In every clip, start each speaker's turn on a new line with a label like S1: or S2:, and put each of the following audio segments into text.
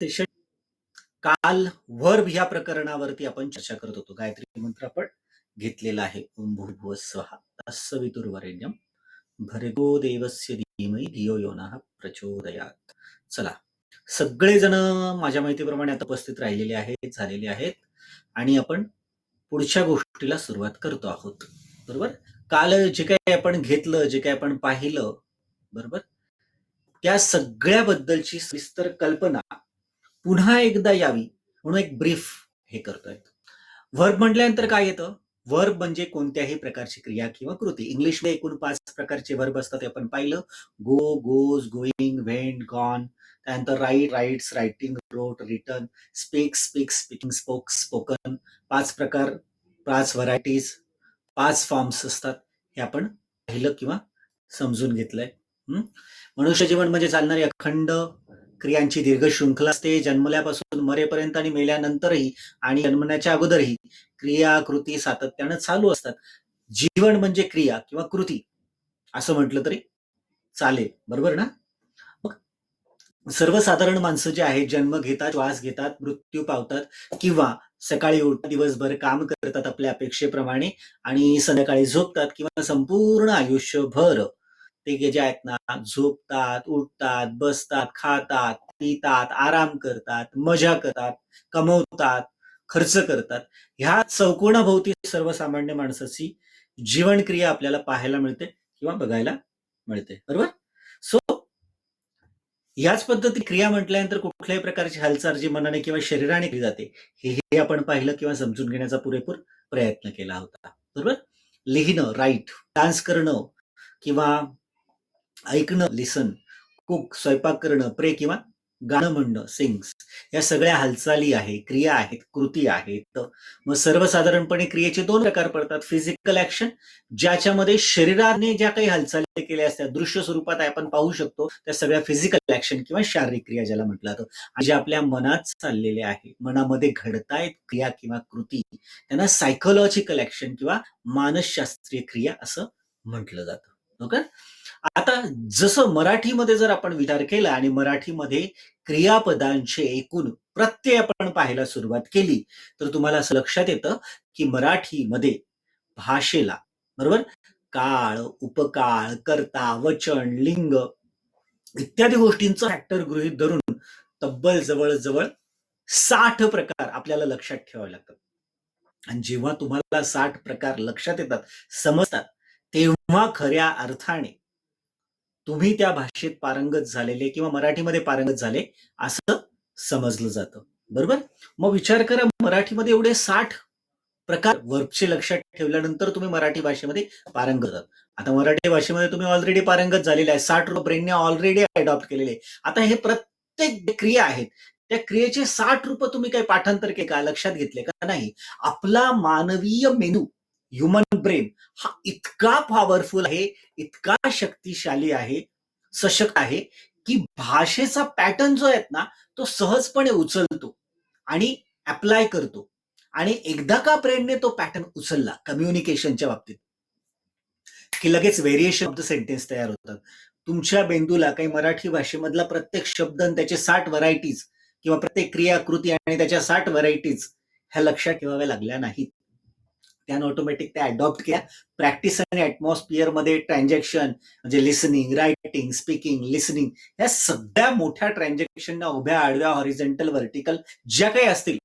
S1: Session काल verb ह्या प्रकरणावरती आपण चर्चा करत होतो. गायत्री मंत्र आपण घेतलेला आहे. ओम भूर्भुवः स्वः तत्सवितुर्वरेण्यं भर्गो देवस्य धीमहि धियो यो नः प्रचोदयात्. चला, सगळेजण माझ्या माहितीप्रमाणे आता उपस्थित राहिलेले आहेत, झालेले आहेत आणि आपण पुढच्या गोष्टीला सुरुवात करतो आहोत. बरोबर? काल जे काही आपण घेतलं, जे काही आपण पाहिलं, बरोबर, त्या सगळ्याबद्दलची सविस्तर कल्पना पुन्हा एकदा यावी म्हणून एक ब्रीफ हे करतोय. व्हर्ब म्हटल्यानंतर काय येतं? व्हर्ब म्हणजे कोणत्याही प्रकारची क्रिया किंवा कृती. इंग्लिशमध्ये एकूण 5 प्रकारचे व्हर्ब असतात हे आपण पाहिलं. Go, goes, going, went, gone. त्यानंतर write, writes, writing, wrote, written, speak, speaks, speaking, spoke, spoken. 5 प्रकार, 5 व्हरायटीज, 5 फॉर्म्स असतात. हे आपण पाहिलं किंवा समजून घेतलंय. मनुष्य जीवन म्हणजे चालणारी अखंड क्रियांची दीर्घ शृंखला असते. जन्मल्यापासून मरेपर्यंत आणि मेल्यानंतरही आणि जन्मण्याच्या अगोदरही क्रिया कृती सातत्यानं चालू असतात. जीवन म्हणजे क्रिया किंवा कृती असं म्हटलं तरी चालेल. बरोबर ना? मग सर्वसाधारण माणसं जे आहेत, जन्म घेतात, श्वास घेतात, मृत्यू पावतात किंवा सकाळी उठतात, दिवसभर काम करतात आपल्या अपेक्षेप्रमाणे आणि संध्याकाळी झोपतात किंवा संपूर्ण आयुष्यभर ते जे आहेत ना, झोपतात, उठतात, बसतात, खातात, पितात, आराम करतात, मजा करतात, कमवतात, खर्च करतात. ह्या चौकोनाभोवती सर्वसामान्य माणसाची जीवनक्रिया आपल्याला पाहायला मिळते किंवा बघायला मिळते. बरोबर? सो याच पद्धती क्रिया म्हटल्यानंतर कुठल्याही प्रकारची हालचाल जी मनाने किंवा शरीराने केली जाते, हे आपण पाहिलं किंवा समजून घेण्याचा पुरेपूर प्रयत्न केला होता. बरोबर? लिहिणं, राईट, डान्स करणं किंवा ऐकणं, लिसन, कुक, स्वयंपाक करणं, प्रे किंवा गाणं म्हणणं, सिंग्स, या सगळ्या हालचाली आहेत, क्रिया आहेत, कृती आहेत. मग सर्वसाधारणपणे क्रियेचे 2 प्रकार पडतात. फिजिकल ऍक्शन, ज्याच्यामध्ये शरीराने ज्या काही हालचाली केल्या असतात, दृश्य स्वरूपात आपण पाहू शकतो, त्या सगळ्या फिजिकल ऍक्शन किंवा शारीरिक क्रिया ज्याला म्हटलं जातं. आणि जे आपल्या मनात चाललेले आहे, मनामध्ये घडतायत क्रिया किंवा कृती, त्यांना सायकोलॉजिकल ऍक्शन किंवा मानसशास्त्रीय क्रिया असं म्हटलं जातं. ओके? आता जसं मराठीमध्ये जर आपण विचार केला आणि मराठीमध्ये क्रियापदांचे एकूण प्रत्यय आपण पाहायला सुरुवात केली, तर तुम्हाला असं लक्षात येतं की मराठीमध्ये भाषेला, बरोबर, काळ, उपकाळ, कर्ता, वचन, लिंग इत्यादी गोष्टींचा फॅक्टर गृहीत धरून तब्बल जवळजवळ 60 प्रकार आपल्याला लक्षात ठेवावे लागतात. आणि जेव्हा तुम्हाला 60 प्रकार लक्षात येतात, समजतात, तेव्हा खऱ्या अर्थाने तुम्ही त्या भाषेत पारंगत झालेले किंवा मराठीमध्ये पारंगत झाले असं समजलं जातं. बरोबर? मग विचार करा, मराठीमध्ये एवढे 60 प्रकार वर्बचे लक्षात ठेवल्यानंतर तुम्ही मराठी भाषेमध्ये पारंगत आहात. आता मराठी भाषेमध्ये तुम्ही ऑलरेडी पारंगत झालेले आहे. 60 ब्रेनने ऑलरेडी अडॉप्ट केलेले. आता हे प्रत्येक क्रिया आहेत, त्या क्रियेचे 60 रूप तुम्ही काही पाठांतर केले का, लक्षात घेतले का? नाही. आपला मानवीय मेंदू, ह्युमन ब्रेन हा इतका पॉवरफुल आहे, इतका शक्तिशाली आहे, सशक्त आहे, की भाषेचा पॅटर्न जो आहे ना, तो सहजपणे उचलतो आणि अप्लाय करतो. आणि एकदा का ब्रेनने तो पॅटर्न उचलला कम्युनिकेशनच्या बाबतीत, की लगेच व्हेरिएशन ऑफ द सेंटेन्स तयार होतात. तुमच्या मेंदूला काही मराठी भाषेमधला प्रत्येक शब्द आणि त्याचे 60 व्हरायटीज किंवा प्रत्येक क्रियाकृती आणि त्याच्या 60 व्हरायटीज ह्या लक्षात ठेवाव्या लागल्या नाहीत. त्यानं ऑटोमॅटिक त्या अडॉप्ट केल्या. प्रॅक्टिस आणि ऍटमॉस्फिअर मध्ये ट्रान्झॅक्शन म्हणजे लिसनिंग, रायटिंग, स्पीकिंग, लिसनिंग, या सगळ्या मोठ्या ट्रान्झॅक्शनना उभ्या, आडव्या, हॉरिझॉन्टल, व्हर्टिकल ज्या काही असतील,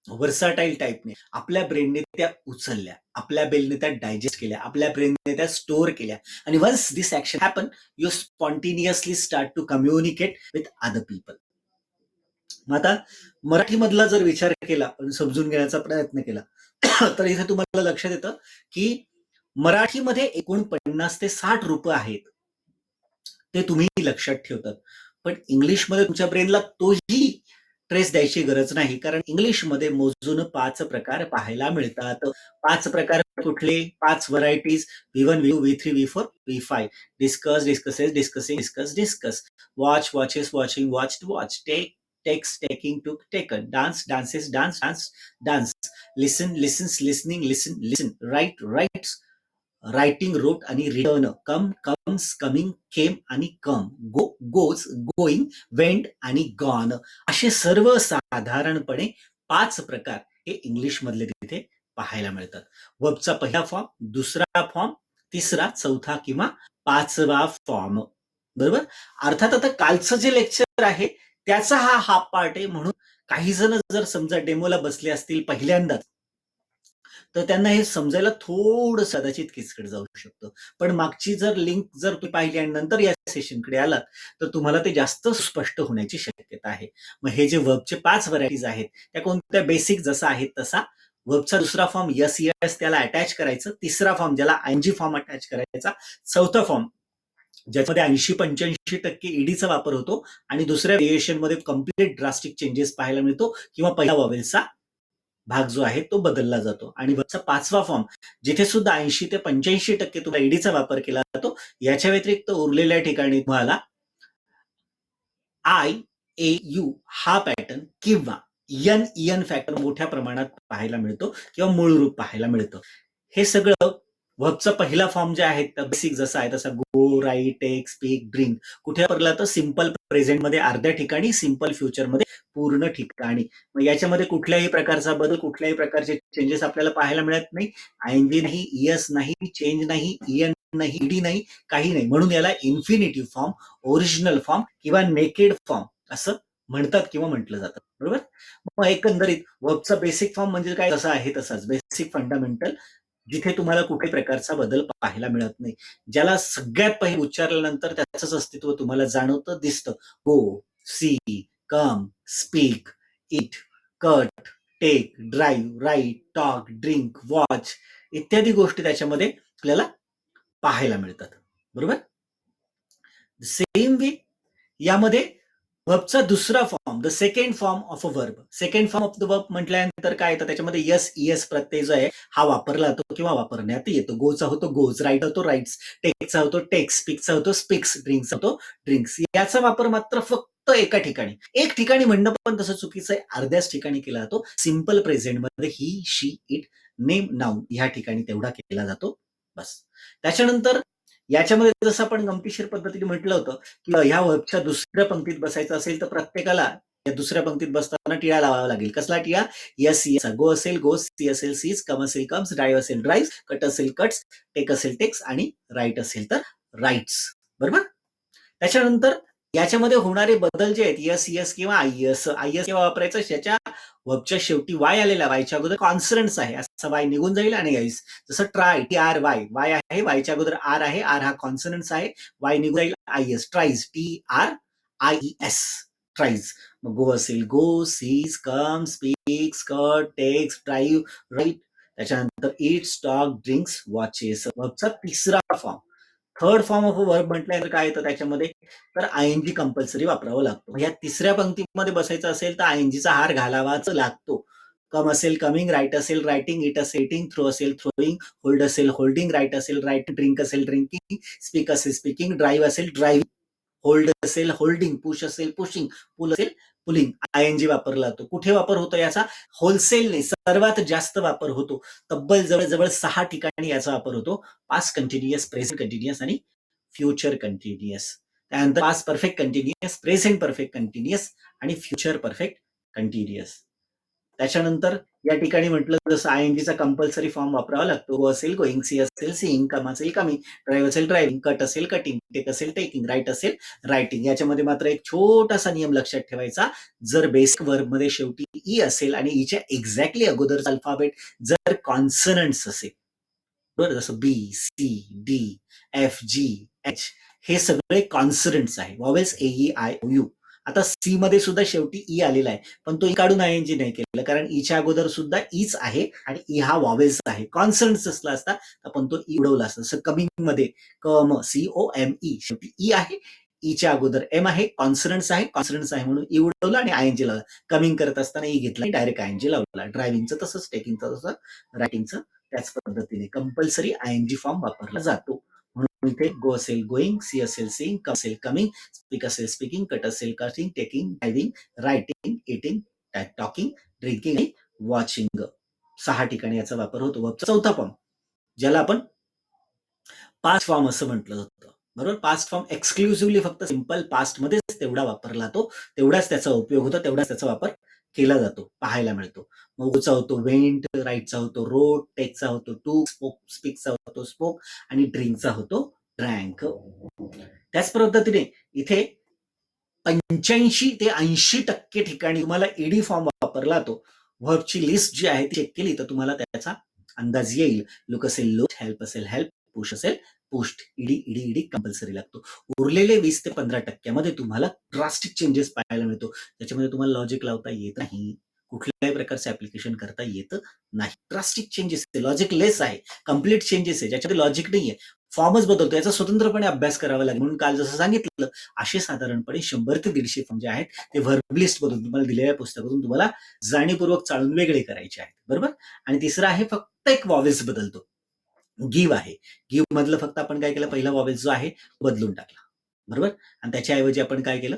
S1: वर्साटाईल टाईपने आपल्या ब्रेनने त्या उचलल्या, आपल्या ब्रेनने त्या डायजेस्ट केल्या, आपल्या ब्रेनने त्या स्टोअर केल्या. आणि once this action happen, you spontaneously start to communicate with other people. मग आता मराठीमधला जर विचार केला आणि समजून घेण्याचा प्रयत्न केला, तर इथे तुम्हाला लक्षात येतं की मराठीमध्ये एकूण 50 ते 60 रूप आहेत, ते तुम्ही लक्षात ठेवतात. पण इंग्लिशमध्ये तुमच्या ब्रेनला तोही ट्रेस द्यायची गरज नाही, कारण इंग्लिशमध्ये मोजून 5 प्रकार पाहायला मिळतात. 5 प्रकार कुठले? 5 varieties: V1, V2, V3, V4, V5. Discuss, discusses, discussing, discuss, discuss. Watch, watches, watching, watched, watch. Take, takes, taking, took, taken. Dance, dances, dance, dance, dance. Listen, listens, listening, listen, listen. Write, writes. Writing, wrote आणि written, come, comes, coming, came आणि come, go, goes, going, went आणि gone, असे सर्वसाधारणपणे 5 प्रकार हे English मधले तिथे पाहायला मिळतात. वर्बचा पहिला फॉर्म, दुसरा फॉर्म, तिसरा, चौथा किंवा 5वा फॉर्म. बरोबर. अर्थात आता कालचं जे लेक्चर आहे त्याचा हा हाफ पार्ट आहे, म्हणून काही जण जर समजा डेमोला बसले असतील पहिल्यांदाच, तर त्यांना हे समजायला थोडं कदाचित किचकट जाऊ शकतं. पण मागची जर लिंक जर तुम्ही पाहिली आणि नंतर या सेशनकडे आलात, तर तुम्हाला ते जास्त स्पष्ट होण्याची शक्यता आहे. मग हे जे वर्बचे 5 व्हरायटीज आहेत त्या कोणत्या? बेसिक जसा आहे तसा. वर्बचा दुसरा फॉर्म यस यस त्याला अटॅच करायचं. तिसरा फॉर्म ज्याला आयएनजी फॉर्म अटॅच करायचा. चौथा फॉर्म ज्याच्यामध्ये 80-85% ईडीचा वापर होतो आणि दुसऱ्या व्हेरिएशन मध्ये कम्प्लीट ड्रास्टिक चेंजेस पाहायला मिळतो किंवा पहिला वॉवेलचा भाग जो आहे तो बदलला जातो. आणि वरचा 5वा फॉर्म जिथे सुद्धा 80 ते 85% तुम्हाला ईडीचा वापर केला जातो. याच्या व्यतिरिक्त उरलेल्या ठिकाणी तुम्हाला आय ए यू हा पॅटर्न किंवा एन एन फॅक्टर मोठ्या प्रमाणात पाहायला मिळतो किंवा मूळ रूप पाहायला मिळतं. हे सगळं वर्बचा पहिला फॉर्म जे आहे बेसिक जसा आहे तसा गो, राईट, टेक, स्पीक, ड्रिंक कुठे वापरला तर सिंपल प्रेझेंट मध्ये अर्ध्या ठिकाणी, सिंपल फ्युचर मध्ये पूर्ण ठिकाणी. मग याच्यामध्ये कुठल्याही प्रकारचा बदल, कुठल्याही प्रकारचे चेंजेस आपल्याला पाहायला मिळत नाही. आयएनजी नाही, इएस नाही, चेंज नाही, इएन नाही, ईडी नाही, काही नाही. म्हणून याला इन्फिनिटिव्ह फॉर्म, ओरिजिनल फॉर्म किंवा नेकेड फॉर्म असं म्हणतात किंवा म्हटलं जातं. बरोबर. मग एकंदरीत वर्बचा बेसिक फॉर्म म्हणजे काय? तसा आहे तसाच बेसिक फंडामेंटल, जिथे तुम्हाला कुठल्याही प्रकारचा बदल पाहायला मिळत नाही. ज्याला सगळ्यात पहिले उच्चारल्यानंतर त्याचंच अस्तित्व तुम्हाला जाणवतं, दिसतं. Go, see, come, speak, eat, cut, take, drive, write, talk, drink, watch इत्यादी गोष्टी त्याच्यामध्ये आपल्याला पाहायला मिळतात. बरोबर. सेम वे यामध्ये वर्बचा दुसरा form, the second form of a verb. Second form of the verb म्हटल्यानंतर काय येतं? त्याच्यामध्ये यस इएस प्रत्यय जो आहे हा वापरला जातो किंवा वापरण्यात येतो. गोचा होतो गोज, राईट होतो राईट्स, टेकचा होतो टेक्स, स्पीकचा होतो स्पीक्स, ड्रिंक्स होतो ड्रिंक्स. याचा वापर मात्र फक्त एका ठिकाणी, एक ठिकाणी म्हणणं पण तसं चुकीचं आहे, अर्ध्याच ठिकाणी केला जातो. सिंपल प्रेझेंट मध्ये he, she, it, name, noun या ठिकाणी तेवढा केला जातो बस. त्याच्यानंतर याच्यामध्ये जसं आपण गमतीशीर पद्धतीने म्हटलं होतं की ह्या वर्बच्या दुसऱ्या पंक्तीत बसायचं असेल तर प्रत्येकाला या दुसऱ्या पंक्तीत बसताना टिळा लावावा लागेल. कसला टिळा? Yes yes. गो असेल गोस, सी असेल सीज, कम असेल कम्स, ड्राईव्ह असेल ड्राईव्ह, कट असेल कट्स, टेक असेल टेक्स आणि राईट असेल तर राईट्स. बरोबर. त्याच्यानंतर याच्यामध्ये होणारे बदल जे आहेत यस यस किंवा आय एस, आय एस केव्हा वापरायचं? याच्या वर्बच्या शेवटी वाय आलेला, वायच्या अगोदर कॉन्सनन्स आहे असं वाय निघून जाईल आणि आईस. जसं try, T R Y, Y आहे, वायच्या अगोदर आर आहे, आर हा कॉन्सनन्स आहे, वाय निघून जाईल I S. Tries, T R I S, tries. मग गो असेल go, sees, come, speaks, cut, takes, drive, write. त्याच्यानंतर इट्स, टॉक, ड्रिंक्स, वॉचेस. वर्बचा तिसरा form. Third form of verb म्हटल्यानंतर काय येतं त्याच्यामध्ये? तर आयएनजी कंपल्सरी वापरावं लागतो. ह्या तिसऱ्या पंक्तीमध्ये बसायचं असेल तर आयएनजीचा हार घालावाच लागतो. कम असेल कमिंग, राईट असेल रायटिंग, इट असेल इटिंग, थ्रो असेल थ्रोईंग, होल्ड असेल होल्डिंग, राईट असेल राईट, ड्रिंक असेल ड्रिंकिंग, स्पीक असेल स्पीकिंग, ड्राईव्ह असेल ड्राईव्ह, होल्ड असेल होल्डिंग, पुश असेल पुशिंग, पुल असेल पुलिंग. आयएनजी वापरला जातो. कुठे वापर होतो याचा? होलसेलने सर्वात जास्त वापर होतो. तब्बल जवळजवळ 6 ठिकाणी याचा वापर होतो. पास्ट कंटिन्युअस, प्रेझेंट कंटिन्युअस आणि फ्युचर कंटिन्युअस. त्यानंतर past perfect continuous, present perfect continuous आणि फ्युचर परफेक्ट कंटिन्युअस. त्याच्यानंतर या ठिकाणी म्हटलं जसं आयएनजीचा कंपल्सरी फॉर्म वापरावा लागतो. गो असेल गोईंग, सी असेल सीइंग, कम असेल कमिंग, ड्राईव्ह असेल ड्रायव्हिंग, कट असेल कटिंग, टेक असेल टेकिंग, राईट असेल रायटिंग. याच्यामध्ये मात्र एक छोटासा नियम लक्षात ठेवायचा. जर बेसिक वर्ब मध्ये शेवटी ई असेल आणि ईच्या एक्झॅक्टली अगोदर अल्फाबेट जर कॉन्सनंट्स असेल, बरं, जसं B, C, D, F, G, H हे सगळे कॉन्सनंट्स आहे. Vowels A, E, I, O, U. आता सी मध्ये सुद्धा शेवटी ई आलेला आहे, पण तो ई काढून आयएनजी नाही केलं, कारण ईच्या अगोदर सुद्धा ईच आहे आणि ई हा वॉवेल्स आहे. कॉन्सनंट्स असला असता आपण तो ई उडवला असता. जसं कमिंग मध्ये कम, सी ओ एम ई, शेवटी ई आहे, ईच्या अगोदर एम आहे, कॉन्सनंट्स आहे म्हणून ई उडवलं आणि आयएनजी लावला. कमिंग करत असताना ई घेतला, डायरेक्ट आयएनजी लावला. ड्रायव्हिंगचं तसंच, टेकिंगचं तसं, रायटिंगचं त्याच पद्धतीने कंपल्सरी आयएनजी फॉर्म वापरला जातो. म्हणून इथे गो असेल गोईंग, सी असेल सीइंग, कम असेल कमिंग, स्पीक असेल स्पीकिंग, कट असेल cutting, taking, driving, writing, eating, talking, drinking आणि वॉचिंग. 6 ठिकाणी याचा वापर होतो. चौथा फॉर्म ज्याला आपण पास्ट फॉर्म असं म्हटलं जातं. बरोबर. पास्ट फॉर्म एक्सक्लुसिव्हली फक्त सिंपल पास्ट मध्येच तेवढा वापरला तो, तेवढाच त्याचा उपयोग होतो, तेवढाच त्याचा वापर केला जातो, पाहायला मिळतो. मग चा होतो वेंट, राईटचा होतो रोट, टेकचा होतो टू, स्पीकचा होतो स्पोक आणि ड्रिंकचा होतो ड्रँक. त्याच पद्धतीने इथे 85 ते 80% ठिकाणी तुम्हाला ईडी फॉर्म वापरला तो व्हर्बची लिस्ट जी आहे ती चेक केली तर तुम्हाला त्याचा अंदाज येईल. लुक असेल लुक, हेल्प असेल हेल्प, पुश असेल pushed. ED ED ED compulsory लागतो. उरलेले 20 ते 15% तुम्हाला ड्रास्टिक चेंजेस पाहायला मिळतो. त्याच्यामध्ये तुम्हाला लॉजिक लावता येत नाही, कुठल्याही प्रकारचे ऍप्लिकेशन करता येत नाही. ड्रास्टिक चेंजेस लॉजिक लेस आहे, कम्प्लीट चेंजेस आहे ज्याच्यामध्ये लॉजिक नाहीये, फॉर्मच बदलतो. याचा स्वतंत्रपणे अभ्यास करावा लागेल. म्हणून काल जसं सांगितलं असे साधारणपणे 100 ते 150 फॉर्म जे आहेत ते व्हर्ब लिस्ट मधून तुम्हाला दिलेल्या पुस्तकातून तुम्हाला जाणीवपूर्वक चाळून वेगळे करायचे आहेत. बरोबर. आणि तिसरं आहे फक्त एक वॉवेल्स बदलतो. गिव्ह आहे. गिव्ह मधलं फक्त आपण काय केलं, पहिला वॉवेल्स जो आहे बदलून टाकला. बरोबर. आणि त्याच्याऐवजी आपण काय केलं,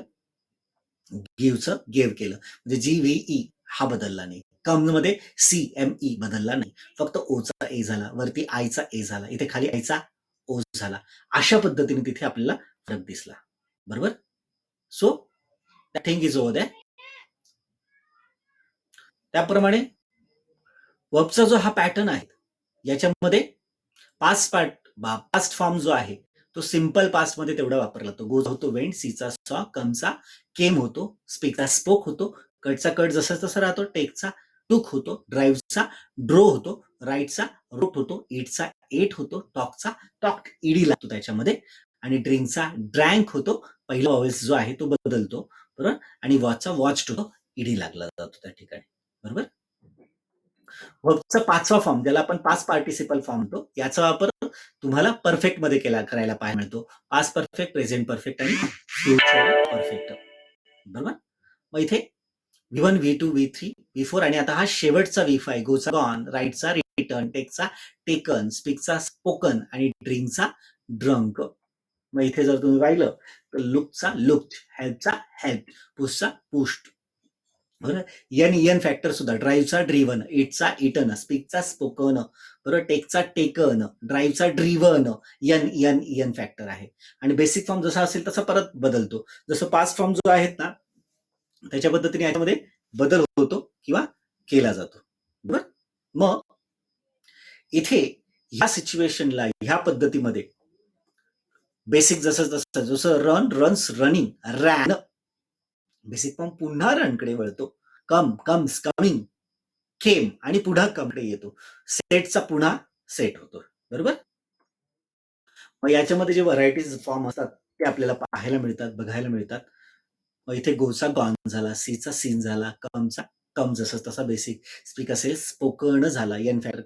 S1: गिव्हचं गेव्ह केलं. म्हणजे GVE हा बदलला नाही. कम मध्ये CME बदलला नाही. फक्त ओचा ए झाला, वरती आयचा ए झाला, इथे खाली आयचा ओ झाला. अशा पद्धतीने तिथे आपल्याला फरक दिसला. बरोबर. So that thing is over that. त्याप्रमाणे वर्बचा जो हा पॅटर्न आहे याच्यामध्ये पास्ट फॉर्म जो आहे तो सिंपल पास्ट मध्ये तेवढा वापरला जातो. गोज होतो वेंट, सीचा सॉ, कमचा केम होतो, स्पीकचा स्पोक होतो, कटचा कट जसा तसा राहतो, टेकचा टूक होतो, ड्राईव्हचा ड्रो होतो, राईटचा रोट होतो, ईटचा एट होतो, टॉकचा टॉक ईडी लागतो त्याच्यामध्ये, आणि ड्रिंकचा ड्रँक होतो. पहिला वॉवेल्स जो आहे तो बदलतो. बरोबर. आणि वॉचचा वॉच होतो, ईडी लागला जातो त्या ठिकाणी. बरोबर. वर्बचा 5वा फॉर्म ज्याला आपण पास्ट पार्टिसिपल फॉर्म म्हणतो, याचा वापर तुम्हाला परफेक्ट मध्ये करायला पाहायला मिळतो. पास्ट परफेक्ट, प्रेझेंट परफेक्ट आणि फ्युचर परफेक्ट. बरोबर. मग इथे V1, V2, V3, V4 आणि आता हा शेवटचा V5 गोचा गॉन, राईटचा रिटर्न, टेकचा टेकन, स्पीकचा स्पोकन आणि ड्रिंकचा ड्रंक. मग इथे जर तुम्ही पाहिलं तर लुकचा लुक्ड, हेल्पचा हेल्प, पुशचा पुश्ड. बरोबर. एन फॅक्टर सुद्धा, ड्राईव्हचा ड्रिव्हन, इटचा इटन, स्पीकचा स्पोकन, बरोबर, टेकचा टेकन, ड्राईव्हचा ड्रिव्हन, एन फॅक्टर आहे. आणि बेसिक फॉर्म जसा असेल तसा परत बदलतो. जसं पास्ट फॉर्म जो आहेत ना त्याच्या पद्धतीने याच्यामध्ये बदल होतो किंवा केला जातो. बरोबर. मग इथे ह्या सिच्युएशनला ह्या पद्धतीमध्ये बेसिक जसं run, runs, running, ran, basic form पुन्हा रनकडे वळतो. कम, कम्स, कमिंग, केम आणि पुन्हा कमकडे येतो. सेटचा पुन्हा सेट होतो. बरोबर. मग याच्यामध्ये जे व्हरायटीज फॉर्म असतात ते आपल्याला पाहायला मिळतात, बघायला मिळतात. मग इथे गोचा गॉन झाला, सीचा सीन झाला, कमचा कम जसं तसा बेसिक, स्पीक असेल स्पोकन झाला, एन फॅक्टर,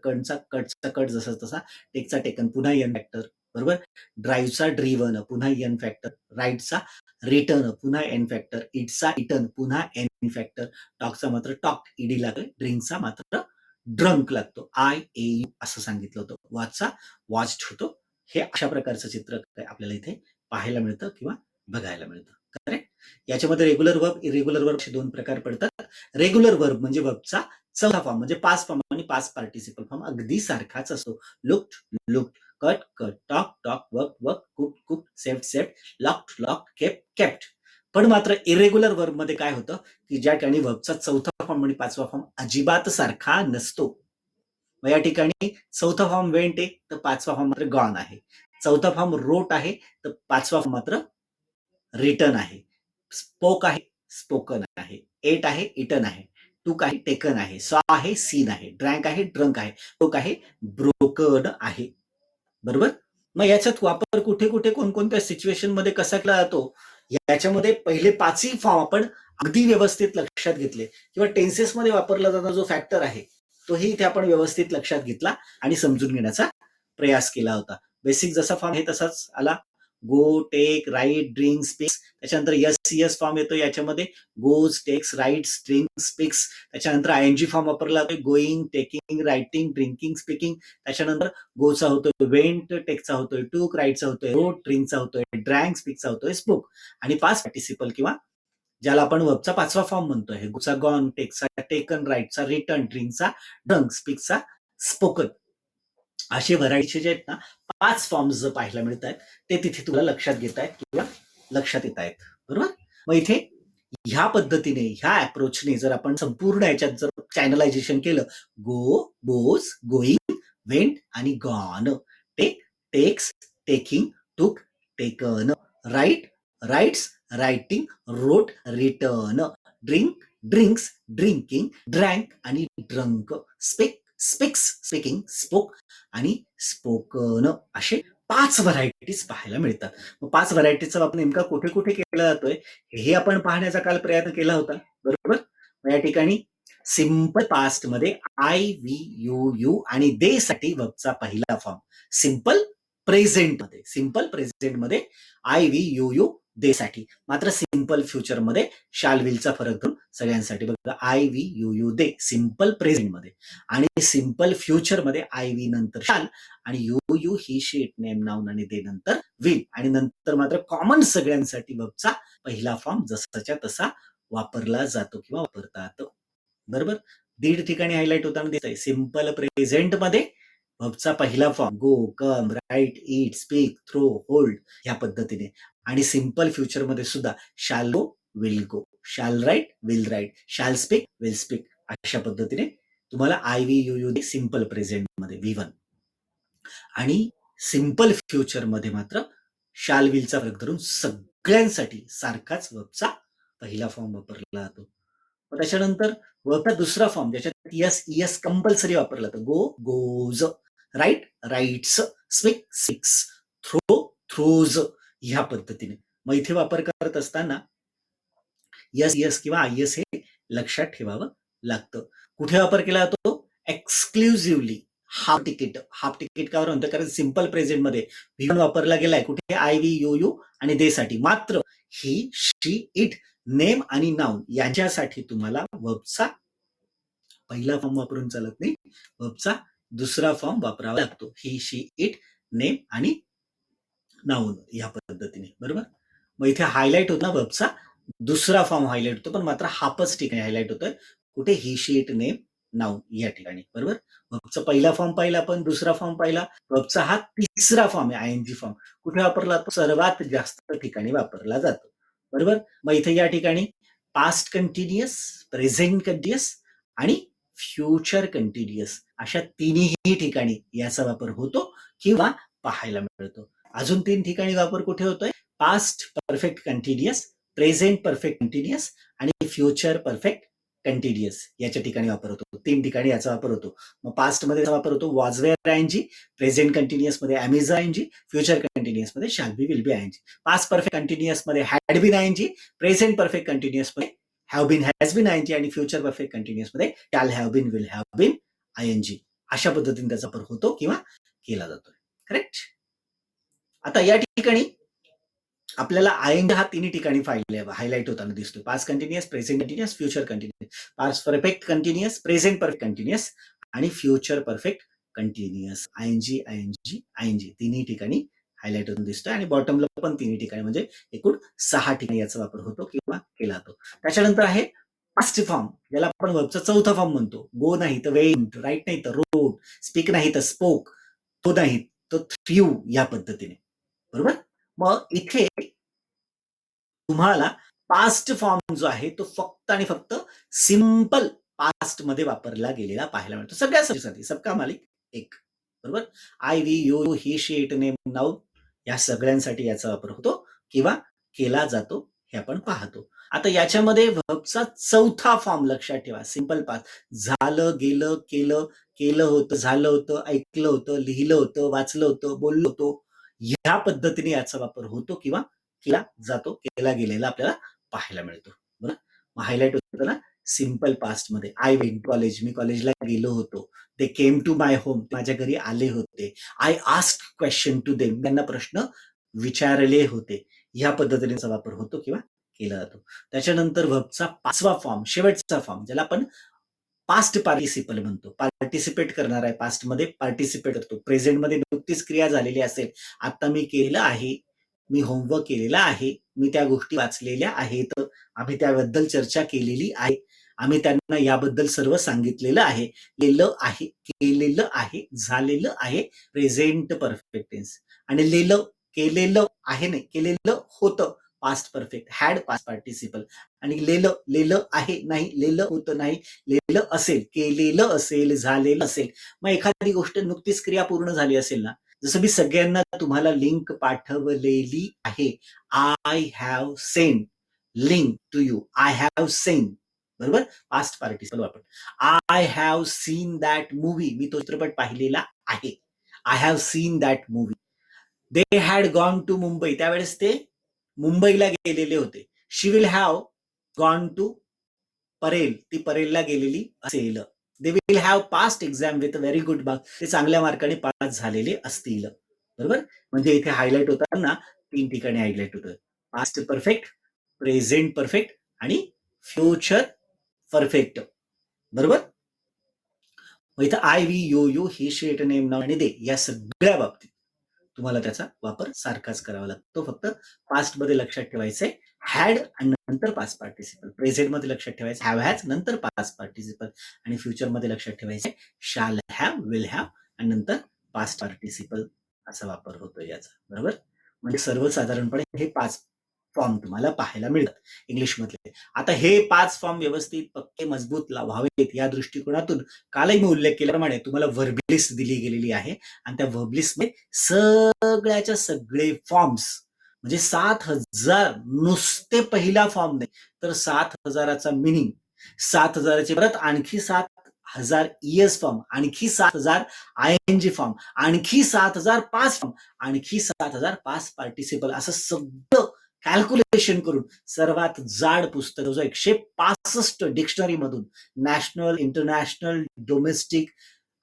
S1: कटचा कट जसा तसा, टेकचा टेकन पुन्हा एन फॅक्टर. बरोबर. ड्राईव्हचा ड्रिव्हन पुन्हा एन फॅक्टर, राईटचा रिटर्न पुन्हा एन फॅक्टर, इटचा इटन पुन्हा एन फॅक्टर, टॉकचा मात्र टॉक ईडी लागले, ड्रिंकचा मात्र ड्रंक लागतो, IAU असं सांगितलं होतं. वॉचचा वॉच्ड होतो. हे अशा प्रकारचं चित्र आपल्याला इथे पाहायला मिळतं किंवा बघायला मिळतं. करेक्ट. याच्यामध्ये रेग्युलर वर्ब, इरेग्युलर वर्ब असे दोन प्रकार पडतात. रेग्युलर वर्ब म्हणजे वर्बचा चौथा फॉर्म म्हणजे पास्ट फॉर्म आणि पास्ट पार्टिसिपल फॉर्म अगदी सारखाच असतो. Looked, looked, cut, cut, talk, talk, work, work, cook, cook, left, left, locked, lock, kept, kept. पण मात्र इरेग्युलर वर्ब मध्ये काय होतं की ज्या ठिकाणी वर्बचा चौथा फॉर्म आणि 5वा फॉर्म अजिबात सारखा नसतो. मग या ठिकाणी चौथा फॉर्म वेंट आहे तर 5वा फॉर्म मात्र गॉन आहे. चौथा फॉर्म रोट आहे तर 5वा फॉर्म मात्र रिटर्न आहे. स्पोक आहे, स्पोकन आहे, एट आहे, इटन आहे, टूक आहे, टेकन आहे, सॉ आहे, सीन आहे, ड्रँक आहे, ड्रंक आहे, टोक आहे, ब्रोकन आहे. बरोबर. मग याच्यात वापर कुठे कुठे कोणकोणत्या सिच्युएशन मध्ये कसा केला जातो याच्यामध्ये पहिले 5ही फॉर्म आपण अगदी व्यवस्थित लक्षात घेतले किंवा टेन्सेस मध्ये वापरला जाणारा जो फॅक्टर आहे तोही इथे आपण व्यवस्थित लक्षात घेतला आणि समजून घेण्याचा प्रयास केला होता. बेसिक जसा फॉर्म आहे तसाच आला. Go, take, write, drink, speaks. त्याच्यानंतर यस फॉर्म येतो याच्यामध्ये, goes, takes, writes, drink, speaks. त्याच्यानंतर ING फॉर्म वापरला जातोय, going, taking, writing, drinking, speaking. त्याच्यानंतर गोचा होतोय वेंट, टेकचा होतोय टूक, राईटचा होतोय रोट, ड्रिंकचा होतोय ड्रँक, स्पीकचा होतोय स्पोक. आणि पास्ट पार्टिसिपल किंवा ज्याला आपण वर्बचा 5वा फॉर्म म्हणतोय, गोचा गॉन, टेकचा टेकन, राईटचा रिटर्न, ड्रिंकचा ड्रंक, स्पीकचा स्पोकन. असे व्हरायटीचे जे आहेत ना 5 फॉर्म्स जर पाहायला मिळत आहेत ते तिथे तुम्हाला लक्षात घेत आहेत किंवा लक्षात येत आहेत. बरोबर. मग इथे ह्या पद्धतीने ह्या अप्रोचने जर आपण संपूर्ण याच्यात जर चॅनलायझेशन केलं, गो, गोज, गोईंग, वेंट आणि gone, take, takes, taking, took, taken, write, writes, writing, wrote, written, drink, drinks, drinking, drank आणि drunk, speak, speaks, speaking, spoke आणि स्पोकन, असे 5 व्हरायटीज पाहायला मिळतात. मग 5 व्हरायटीचा वापर नेमका कुठे कुठे केला जातोय हे आपण पाहण्याचा काल प्रयत्न केला होता. बरोबर. या ठिकाणी सिंपल पास्ट मध्ये आय, व्ही, यू आणि दे साठी वर्बचा पहिला फॉर्म. सिंपल प्रेझेंट मध्ये आय, व्ही, यू दे साठी. मात्र सिंपल फ्युचर मध्ये शाल विलचा फरक धरून सगळ्यांसाठी बघा I, V, you they simple present मध्ये, आणि सिंपल फ्युचर मध्ये आय, व्ही नंतर शाल आणि you he, she, it, name, noun आणि दे नंतर विल, आणि नंतर मात्र कॉमन सगळ्यांसाठी वर्बचा पहिला फॉर्म जसाच्या तसा वापरला जातो किंवा वापरतात. बरोबर. 1.5 ठिकाणी हायलाइट होताना दिसत आहे. सिंपल प्रेझेंट मध्ये वर्बचा पहिला फॉर्म गो, कम, राईट, ईट, स्पीक, थ्रो, होल्ड ह्या पद्धतीने, आणि सिंपल फ्युचर मध्ये सुद्धा शाल गो, विल गो, शाल राईट, विल राईट, शाल स्पीक, विल स्पीक, अशा पद्धतीने तुम्हाला I, V, you they simple present मध्ये V1, आणि सिंपल फ्युचर मध्ये मात्र शाल विलचा फरक धरून सगळ्यांसाठी सारखाच वर्बचा पहिला फॉर्म वापरला जातो. मग त्याच्यानंतर वर्बचा दुसरा फॉर्म ज्याच्यात यस, यस कंपल्सरी वापरला जातो. Go, goes, write, writes, speak, speaks, throw, throws ह्या पद्धतीने. मग इथे वापर करत असताना यस, यस किंवा आय एस हे लक्षात ठेवावं लागतं. कुठे वापर केला जातो? Exclusively half ticket. Half ticket का म्हणतो? कारण सिंपल प्रेझेंट मध्ये V1 वापरला गेलाय कुठे? आय, व्ही, यू आणि दे साठी. मात्र ही, शी, इट, नेम आणि नाउन यांच्यासाठी तुम्हाला वर्बचा पहिला फॉर्म वापरून चालत नाही. वर्बचा दुसरा फॉर्म वापरावा लागतो. ही, शी, इट, नेम आणि नाउन या पद्धतीने. बरोबर. मग इथे हायलाइट होतो ना वर्बचा दुसरा फॉर्म हायलाइट होतो, पण मात्र हाफच ठिकाणी हायलाइट होतोय. कुठे? ही, शी, इट, नेम, नाउन या ठिकाणी. बरोबर. वर्बचा पहिला फॉर्म पाहिला आपण, दुसरा फॉर्म पाहिला. वर्बचा हा तिसरा फॉर्म आहे, आयएनजी फॉर्म. कुठे वापरला जातो? सर्वात जास्त ठिकाणी वापरला जातो. बरोबर. मग इथे या ठिकाणी पास्ट कंटिन्युअस, प्रेझेंट कंटिन्युअस आणि फ्युचर कंटिन्युअस अशा तिन्ही ठिकाणी याचा वापर होतो किंवा पाहायला मिळतो. अजून 3 ठिकाणी वापर कुठे होतोय? Past perfect continuous, present perfect continuous आणि फ्युचर परफेक्ट कंटिन्युअस याच्या ठिकाणी वापर होतो. 3 ठिकाणी याचा वापर होतो. मग पास्ट मध्ये वापर होतो was, were, ING, present continuous मध्ये am is ING, future continuous मध्ये shall be, will be ING. Past perfect continuous मध्ये had been ING, present perfect continuous मध्ये have been, has been ING आणि फ्युचर परफेक्ट कंटिन्युअस मध्ये shall have been, will have been ING. अशा पद्धतीने त्याचा वापर होतो किंवा केला जातो. करेक्ट. आता या ठिकाणी आपल्याला आयएनजी हा तिन्ही ठिकाणी हायलाइट होताना दिसतो. Past continuous, present continuous, future continuous. Past perfect continuous, present perfect continuous आणि future perfect continuous. ING, ING, ING तिन्ही ठिकाणी हायलाइट होऊन दिसतोय, आणि बॉटमला पण तिन्ही ठिकाणी, म्हणजे एकूण 6 ठिकाणी याचा वापर होतो किंवा केला जातो. त्याच्यानंतर आहे पास्ट फॉर्म, ज्याला आपण वर्बचा चौथा फॉर्म म्हणतो. गो नाही तर वेंट, राईट नाही तर रोट, स्पीक नाही तर स्पोक, तो नाही तर थ्रू या पद्धतीने. बरोबर. मग इथे तुम्हाला पास्ट फॉर्म जो आहे तो फक्त आणि फक्त सिंपल पास्ट मध्ये वापरला गेलेला पाहायला मिळतो सगळ्या सब्जेक्टसाठी. सबका मालिक एक. बरोबर. I, V, you, he, she, it, name, noun या सगळ्यांसाठी याचा वापर होतो किंवा केला जातो हे आपण पाहतो. आता याच्यामध्ये वर्बचा चौथा फॉर्म लक्षात ठेवा. Simple past. झालं, गेलं, केलं, केलं होतं, झालं होतं, ऐकलं होतं, लिहिलं होतं, वाचलं होतं, बोललो होतो, या पद्धतीने याचा वापर होतो किंवा केला जातो, केला गेलेला आपल्याला पाहायला मिळतो. बरोबर. मग हायलाइट होतं ना सिंपल पास्ट मध्ये. आय वेंट कॉलेज, मी कॉलेजला गेलो होतो. दे केम टू माय होम, माझ्या घरी आले होते. I asked question to them, त्यांना प्रश्न विचारले होते. या पद्धतीचा वापर होतो किंवा केला जातो. त्याच्यानंतर वर्बचा पाचवा फॉर्म, शेवटचा फॉर्म, ज्याला आपण पास्ट पार्टिसिपल म्हणतो. पार्टिसिपेट करणार आहे, पास्ट मध्ये पार्टिसिपेट करतो. प्रेझेंट मध्ये नुकतीच क्रिया झालेली असेल, आता मी केलेलं आहे, मी होमवर्क केलेला आहे, मी त्या गोष्टी वाचलेल्या आहेत, आम्ही त्याबद्दल चर्चा केलेली आहे, आम्ही त्यांना याबद्दल सर्व सांगितलेलं आहे. लेलं आहे, केलेलं आहे, झालेलं आहे, प्रेझेंट परफेक्ट टेन्स. आणि लेलं, केलेलं आहे नाही, केलेलं होतं past perfect, had past participle. आणि लेलं, लेलं आहे नाही, लेलं होतं नाही, लेलं असेल, केलेलं असेल, झालेलं असेल. मग एखादी गोष्ट नुकतीच क्रिया पूर्ण झाली असेल ना, जसं मी सगळ्यांना तुम्हाला लिंक पाठवलेली आहे. I have send link to you. I have send, बरोबर, पास्ट पार्टिसिपल वापर. I have seen that movie, मी तो चित्रपट पाहिलेला आहे. I have seen that movie. They had gone to Mumbai, त्यावेळेस ते मुंबईला गेलेले होते. She will have gone to Parel, ती परेलला गेलेली असेल. They will have passed exam with very good mark, ते चांगल्या मार्काने पास झालेले असतील. बरोबर, म्हणजे इथे हायलाइट होताना 3 ठिकाणी हायलाइट होतं. पास्ट परफेक्ट, प्रेझेंट परफेक्ट आणि फ्युचर परफेक्ट. बरोबर. मग इथं I, we, you, he, she, it, name, noun आणि दे या सगळ्या बाबतीत तुम्हाला त्याचा वापर सारखाच करावा लागतो. फक्त पास्ट मध्ये लक्षात ठेवायचंय हॅड आणि नंतर पास्ट पार्टिसिपल. प्रेझेंट मध्ये लक्षात ठेवायचं हॅव हॅज नंतर पास्ट पार्टिसिपल. आणि फ्युचर मध्ये लक्षात ठेवायचंय शाल हॅव, विल हॅव आणि नंतर पास्ट पार्टिसिपल असा वापर होतो याचा. बरोबर, म्हणजे सर्वसाधारणपणे हे 5 फॉर्म तुम्हाला पाहायला मिळतात इंग्लिशमधले. आता हे 5 फॉर्म व्यवस्थित पक्के मजबूत व्हावेत या दृष्टिकोनातून कालही मी उल्लेख केल्याप्रमाणे तुम्हाला वर्ब लिस्ट दिली गेलेली आहे. आणि त्या वर्ब लिस्टमध्ये सगळ्याच्या सगळे फॉर्म्स म्हणजे 7,000 नुसते पहिला फॉर्म नाही तर 7,000चा मिनिंग, 7,000चे परत आणखी 7,000 इएस फॉर्म, आणखी 7,000 आयएनजी फॉर्म, आणखी 7,000 पास फॉर्म, आणखी 7,000 पास पार्टिसिपल, असं सगळं कॅल्क्युलेशन करून सर्वात जाड पुस्तक जो 165 डिक्शनरी मधून, नॅशनल, इंटरनॅशनल, डोमेस्टिक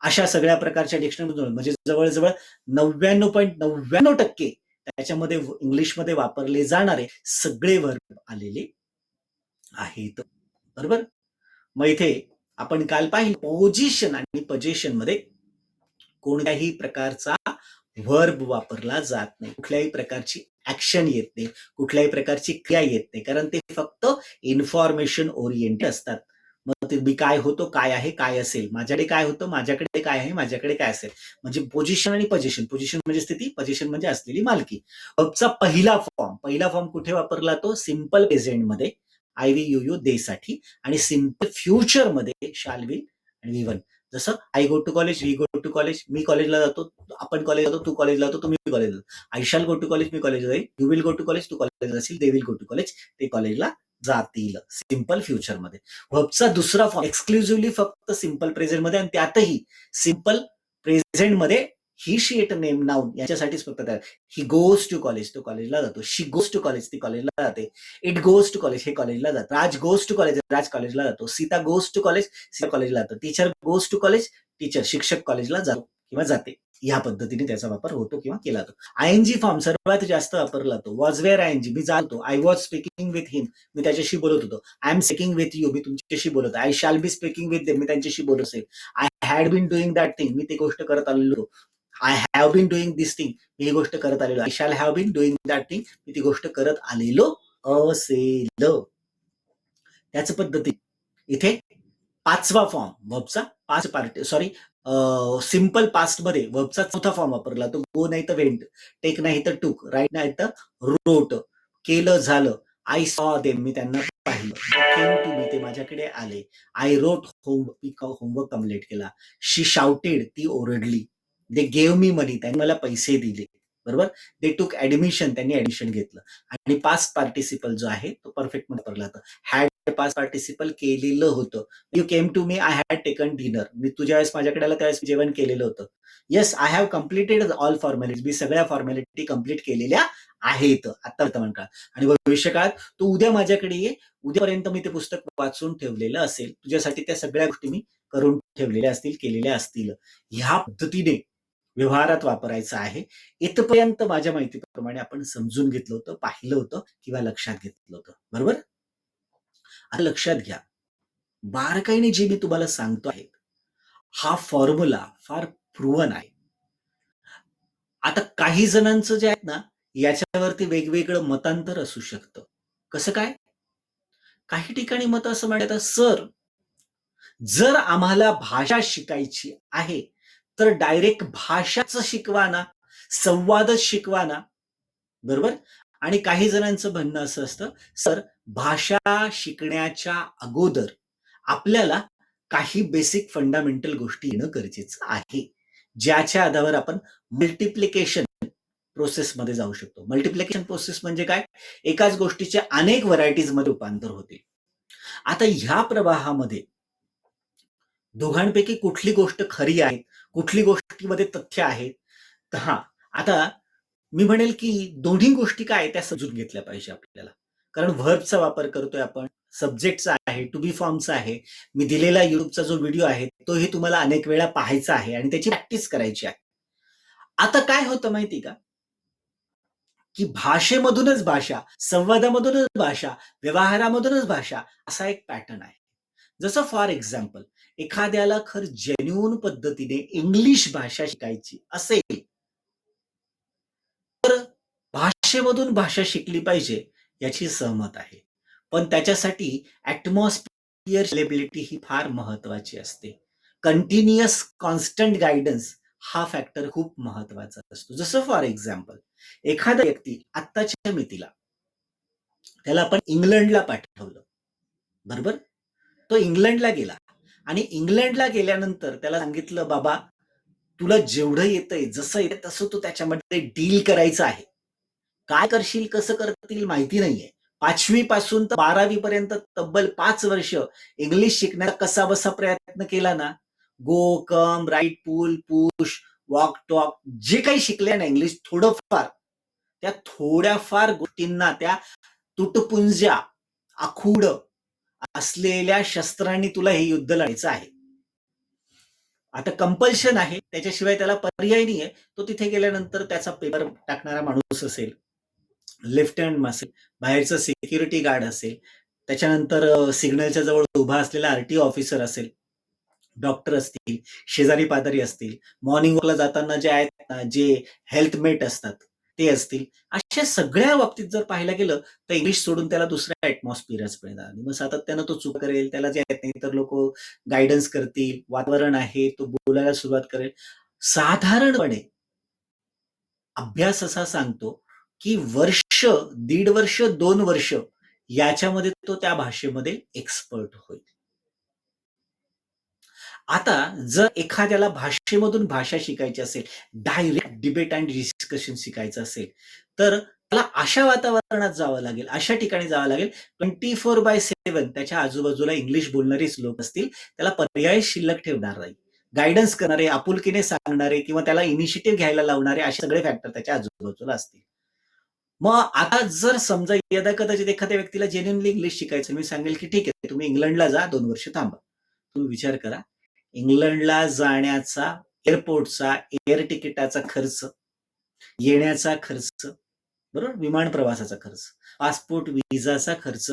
S1: अशा सगळ्या प्रकारच्या डिक्शनरी म्हणजे जवळजवळ 99.99% त्याच्यामध्ये इंग्लिशमध्ये वापरले जाणारे सगळे वर्ब आलेले आहेत. बरोबर. मग इथे आपण काल पाहिलं पोझिशन आणि पोझिशन मध्ये कोणत्याही प्रकारचा वर्ब वापरला जात नाही, कुठल्याही प्रकारची ऍक्शन येत नाही, कुठल्याही प्रकारची क्रिया येत नाही, कारण ते फक्त इन्फॉर्मेशन ओरिएंटेड असतात. मग ते मी काय होतो, काय आहे, काय असेल, माझ्याकडे काय होतं, माझ्याकडे काय आहे, माझ्याकडे काय असेल. म्हणजे पोझिशन आणि पोझिशन, पोझिशन म्हणजे स्थिती, पोझिशन म्हणजे असलेली मालकी. वर्बचा पहिला फॉर्म कुठे वापरला, तो सिंपल प्रेझेंट मध्ये आय, वी, यू दे साठी, आणि सिंपल फ्युचर मध्ये शाल, विल आणि वी वन. जसं I go to college, we go to college, मी कॉलेजला जातो, आपण कॉलेज जातो, तू कॉलेजला जातो, तुम्ही कॉलेजला जातो. आय शाल गो टू कॉलेज, मी कॉलेजला जाईल. You will go to college, तू कॉलेजला जाशील. They will go to college, ते कॉलेजला जातील. सिंपल फ्युचर मध्ये. वर्बचा दुसरा फॉर्म एक्सक्लुझिव्हली फक्त सिंपल प्रेझेंट मध्ये, आणि त्यातही सिंपल प्रेझेंट मध्ये he, she, it, name, noun याच्यासाठीच फक्त तयार. ही गोज टू कॉलेज, तो कॉलेजला जातो. शी गोज टू कॉलेज, ती कॉलेजला जाते. इट गोज टू कॉलेज, हे कॉलेजला जातं. Raj goes to college, Raj कॉलेजला जातो. Sita goes to college, Sita कॉलेजला जातो. Teacher goes to college, teacher शिक्षक कॉलेजला जातो किंवा जाते. या पद्धतीने त्याचा वापर होतो किंवा केला जातो. आयएनजी फॉर्म सर्वात जास्त वापरला जातो. वॉज वेअर आयएनजी, मी जातो. I was speaking with him, मी त्याच्याशी बोलत होतो. I am speaking with you, मी तुमच्याशी बोलत होतो. I shall be speaking with them, मी त्यांच्याशी बोलत असेल. I had been doing that thing, मी ती गोष्ट करत आलेलो. I have been doing this thing, मी ही गोष्ट करत आलेलो. I shall have been doing that thing, मी ती गोष्ट करत आलेलो असेल. त्याच पद्धती इथे 5वा फॉर्म वर्बचा, 5 पार्ट, सॉरी, सिंपल पास्ट मध्ये वर्बचा 4था फॉर्म वापरला तो गो नाही तर वेंट, टेक नाही तर टूक, राईट नाही तर रोट, केलं झालं. आय सॉ देम, मी त्यांना पाहिलं. केम टू मी, ते माझ्याकडे आले. आय रोट होम, मी होमवर्क कम्प्लीट केला. शी शाउटेड, ती ओरडली. दे गेव मी मनी, त्यांनी मला पैसे दिले. बरोबर. दे टूक ऍडमिशन, त्यांनी ऍडमिशन घेतलं. आणि पास्ट पार्टिसिपल जो आहे तो परफेक्ट मध्ये वापरला जातो. हॅड पास्ट पार्टिसिपल केलेलं होतं. You came to me, I had taken dinner, मी तुझ्या वेळेस माझ्याकडे आला त्यावेळेस जेवण केलेलं होतं. Yes, I have completed all formality, मी सगळ्या फॉर्मॅलिटी कम्प्लीट केलेल्या आहेत आता वर्तमान काळात. आणि भविष्यकाळात तू उद्या माझ्याकडे ये, उद्यापर्यंत मी ते पुस्तक वाचून ठेवलेलं असेल, तुझ्यासाठी त्या सगळ्या गोष्टी मी करून ठेवलेल्या असतील, केलेल्या असतील. ह्या पद्धतीने व्यवहारात वापरायचा आहे. इथपर्यंत माझ्या माहितीप्रमाणे आपण समजून घेतलं होतं, पाहिलं होतं किंवा लक्षात घेतलं होतं. बरोबर. आता लक्षात घ्या, बारकाईने जे मी तुम्हाला सांगतो आहे हा फॉर्म्युला फार प्रूव्हन आहे. आता काही जणांचं जे आहे ना, याच्यावरती वेगवेगळं मतांतर असू शकतं. कसं काय? काही ठिकाणी मत असं म्हणतात, सर जर आम्हाला भाषा शिकायची आहे तर डायरेक्ट भाषाच शिकवा ना, संवादच शिकवा ना, बरोबर. आणि काही जणांचं म्हणणं असं असतं, सर भाषा शिकण्याच्या अगोदर आपल्याला काही बेसिक फंडामेंटल गोष्टी येणं गरजेचं आहे, ज्याच्या आधारावर आपण मल्टिप्लिकेशन प्रोसेसमध्ये जाऊ शकतो. मल्टिप्लिकेशन प्रोसेस म्हणजे काय? एकाच गोष्टीचे अनेक व्हरायटीजमध्ये रूपांतर होते. आता ह्या प्रवाहामध्ये दोघांपैकी कुठली गोष्ट खरी आहे, कुठली गोष्टीमध्ये तथ्य आहे? तर हां, आता मी म्हणेल की दोन्ही गोष्टी काय त्या समजून घेतल्या पाहिजे आपल्याला. कारण व्हर्बचा वापर करतोय आपण, सब्जेक्टचा आहे, टू बी फॉर्मचा आहे. मी दिलेला YouTubeचा जो व्हिडिओ आहे, तोही तुम्हाला अनेक वेळा पाहायचा आहे आणि त्याची प्रॅक्टिस करायची आहे. आता काय होतं माहिती का? की भाषेमधूनच भाषा, संवादामधूनच भाषा, व्यवहारामधूनच भाषा असा एक पॅटर्न आहे. जसं फॉर एक्झाम्पल एखाद्याला खरं जेन्युइन पद्धतीने इंग्लिश भाषा शिकायची असेल, तर भाषेमधून भाषा शिकली पाहिजे याची सहमत आहे. पण त्याच्यासाठी ॲटमॉस्फिअर अवेलेबिलिटी ही फार महत्वाची असते. कंटिन्युअस कॉन्स्टंट गाईडन्स हा फॅक्टर खूप महत्वाचा असतो. जसं फॉर एक्झाम्पल एखादा व्यक्ती आत्ताच्या मितीला त्याला आपण इंग्लंडला पाठवलं, बरोबर. तो इंग्लंडला गेला आणि इंग्लंडला गेल्यानंतर त्याला सांगितलं, बाबा तुला जेवढं येतंय जसं येतं तसं तू त्याच्यामध्ये डील करायचं आहे. काय करशील कसं करतील माहिती नाहीये. 5वी पासून तर 12वी पर्यंत तब्बल 5 वर्ष इंग्लिश शिकण्याचा कसाबसा प्रयत्न केला ना, गो, कम, राईट, पुल, पुश, वॉक, टॉक जे काही शिकले ना इंग्लिश थोडंफार, त्या थोड्याफार गोष्टींना त्या तुटपुंज्या, आखूड असलेल्या शस्त्रांनी तुला हे युद्ध लढायचं आहे. आता कंपल्शन आहे, त्याच्याशिवाय त्याला पर्याय नाहीये. तो तिथे गेल्यानंतर त्याचा पेपर टाकणारा माणूस असेल, लेफ्टनंट असेल, बाहेरचं सिक्युरिटी गार्ड असेल, त्याच्यानंतर सिग्नलच्या जवळ उभा असलेला आरटीओ ऑफिसर असेल, डॉक्टर असतील, शेजारी पाजारी असतील, मॉर्निंग वॉकला जाताना जे आहेत ना, जे हेल्थमेट असतात ते असतील. अशा सगळ्या बाबतीत जर पाहायला गेलं तर इंग्लिश सोडून त्याला दुसऱ्या ॲटमॉस्फिअरच मिळणार आणि मग सातत्यानं तो चूक करेल, त्याला जे येत नाही तर लोक गायडन्स करतील, वातावरण आहे तो बोलायला सुरुवात करेल. साधारणपणे अभ्यास असा सांगतो की वर्ष, 1.5 वर्ष, 2 वर्ष याच्यामध्ये तो त्या भाषेमध्ये एक्सपर्ट होईल. आता जर एखाद्याला भाषेमधून भाषा शिकायची असेल, डायरेक्ट डिबेट अँड डिस्कशन शिकायचं असेल, तर त्याला अशा वातावरणात जावं लागेल, अशा ठिकाणी जावं लागेल 24/7 त्याच्या आजूबाजूला इंग्लिश बोलणारीच लोक असतील. त्याला पर्याय शिल्लक ठेवणार नाही. गायडन्स करणारे, आपुलकीने सांगणारे किंवा त्याला इनिशिएटिव्ह घ्यायला लावणारे असे सगळे फॅक्टर त्याच्या आजूबाजूला असतील. मग आता जर समजा यदाकदाचित एखाद्या व्यक्तीला जेन्युइनली इंग्लिश शिकायचं, मी सांगेल की ठीक आहे, तुम्ही इंग्लंडला जा, 2 वर्ष थांबा. तुम्ही विचार करा, इंग्लंडला जाण्याचा, एअरपोर्टचा, एअर तिकिटाचा खर्च, येण्याचा खर्च, बरोबर, विमान प्रवासाचा खर्च, पासपोर्ट व्हिसाचा खर्च,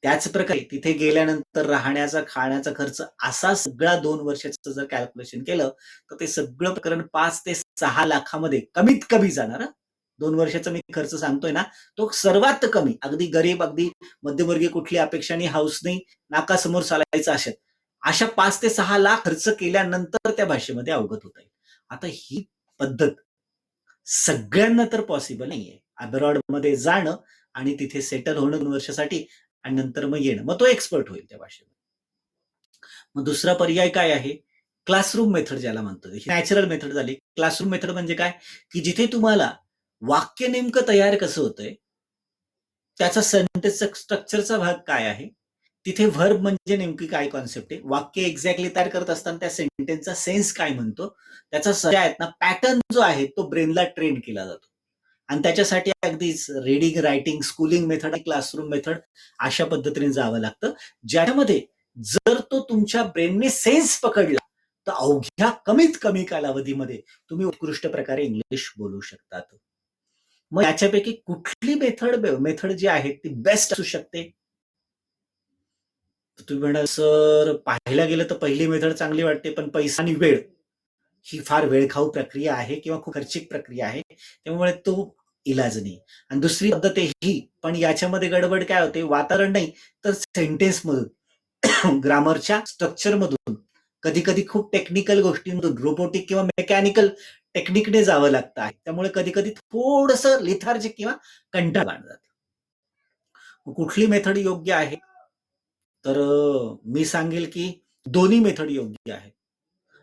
S1: त्याच प्रकारे तिथे गेल्यानंतर राहण्याचा, खाण्याचा खर्च, असा सगळा 2 वर्षाचं जर कॅल्क्युलेशन केलं तर ते सगळं प्रकरण 5 ते 6 लाखामध्ये कमीत कमी जाणार. 2 वर्षाचा मी खर्च सांगतोय ना, तो सर्वात कमी. अगदी गरीब, अगदी मध्यमवर्गीय कुठली अपेक्षा नाही, हाऊस नाही, नाकासमोर चालायचं अशा 5 ते 6 लाख खर्च केल्यानंतर त्या भाषेमध्ये अवगत होता येईल. आता ही पद्धत सगळ्यांना तर पॉसिबल नाहीये. अब्रॉडमध्ये जाणं आणि तिथे सेटल होणं 2 वर्षासाठी आणि नंतर मग येणं. मग तो एक्सपर्ट होईल त्या भाषेमध्ये. मग दुसरा पर्याय काय आहे? क्लासरूम मेथड ज्याला म्हणतो. ही नॅचरल मेथड झाली. क्लासरूम मेथड म्हणजे काय? की जिथे तुम्हाला वाक्य नेमकं तयार कसं होतंय, त्याचा सेंटेन्सचा स्ट्रक्चरचा भाग काय आहे, तिथे व्हर्ब म्हणजे नेमकी काय कॉन्सेप्ट आहे, वाक्य एक्झॅक्टली तयार करत असताना त्या सेंटेन्सचा सेन्स काय म्हणतो, त्याचा सगळ्या आहेत ना पॅटर्न जो आहे तो ब्रेनला ट्रेन केला जातो. आणि त्याच्यासाठी अगदीच reading, writing, schooling method, classroom method अशा पद्धतीने जावं लागतं. ज्यामध्ये जर तो तुमच्या ब्रेनने सेन्स पकडला, तर अवघ्या कमीत कमी कालावधीमध्ये तुम्ही उत्कृष्ट प्रकारे इंग्लिश बोलू शकतात. मग याच्यापैकी कुठली मेथड मेथड जी आहे ती बेस्ट असू शकते? तर तुम्ही म्हणाल, "सर पाहायला गेलं तर पहिली मेथड चांगली वाटते, पण पैसा आणि वेळ ही फार वेळखाऊ प्रक्रिया आहे किंवा खूप खर्चिक प्रक्रिया आहे. त्यामुळे तो इलाज नाही." आणि दुसरी पद्धत आहे ही, पण याच्यामध्ये गडबड काय होते, वातावरण नाही तर सेंटेन्समधून. ग्रामरच्या स्ट्रक्चर मधून, कधी कधी खूप टेक्निकल गोष्टींमधून, रोबोटिक किंवा मेकॅनिकल टेक्निकने जावं लागतं आहे. त्यामुळे कधी कधी थोडंसं लिथार्जिक किंवा कंटाळा जातं. कुठली मेथड योग्य आहे? तर मी सांगेल की दोन्ही मेथड योग्य आहे.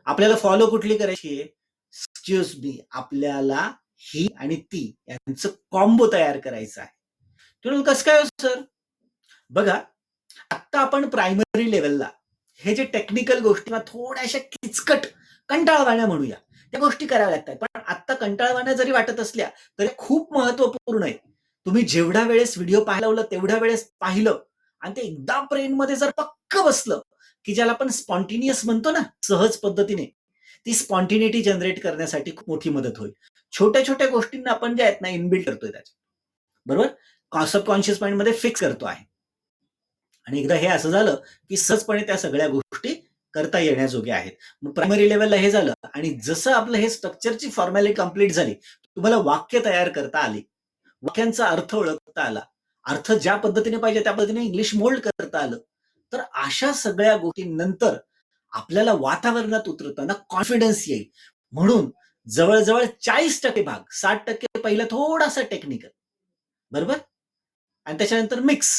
S1: आपल्याला फॉलो कुठली करायची आहे? एक्सक्यूज मी, आपल्याला ही आणि ती यांचं कॉम्बो तयार करायचं आहे. तुम्ही कसं काय सर? बघा, आता आपण प्रायमरी लेवलला हे जे टेक्निकल गोष्टी थोड्याशा किचकट कंटाळवाण्या म्हणूया, त्या गोष्टी कराव्या लागतात. पण आता कंटाळवाण्या जरी वाटत असल्या तरी खूप महत्वपूर्ण आहे. तुम्ही जेवढ्या वेळेस व्हिडिओ पाहायला लावलं तेवढ्या वेळेस पाहिलं आणि ते एकदा ब्रेनमध्ये जर पक्क बसलं, की ज्याला आपण स्पॉन्टिनियस म्हणतो ना, सहज पद्धतीने, ती स्पॉन्टिनिटी जनरेट करण्यासाठी खूप मोठी मदत होईल. छोट्या छोट्या गोष्टींना आपण जे आहेत ना इनबिल्ट करतोय त्याच्यात, बरोबर, सबकॉन्शियस माइंड मध्ये फिक्स करतो आहे. आणि एकदा हे असं झालं की सहजपणे त्या सगळ्या गोष्टी करता येण्याजोग्या आहेत. मग प्रायमरी लेवलला हे झालं आणि जसं आपलं हे स्ट्रक्चरची फॉर्मॅलिटी कंप्लीट झाली, तुम्हाला वाक्य तयार करता आली, वाक्यांचा अर्थ ओळखता आला, अर्थ ज्या पद्धतीने पाहिजे त्या पद्धतीने इंग्लिश मोल्ड करता आलं, तर अशा सगळ्या गोष्टींनंतर आपल्याला वातावरणात उतरताना कॉन्फिडन्स येईल. म्हणून जवळजवळ 40% भाग, 60% पहिला थोडासा टेक्निकल, बरोबर, आणि त्याच्यानंतर मिक्स,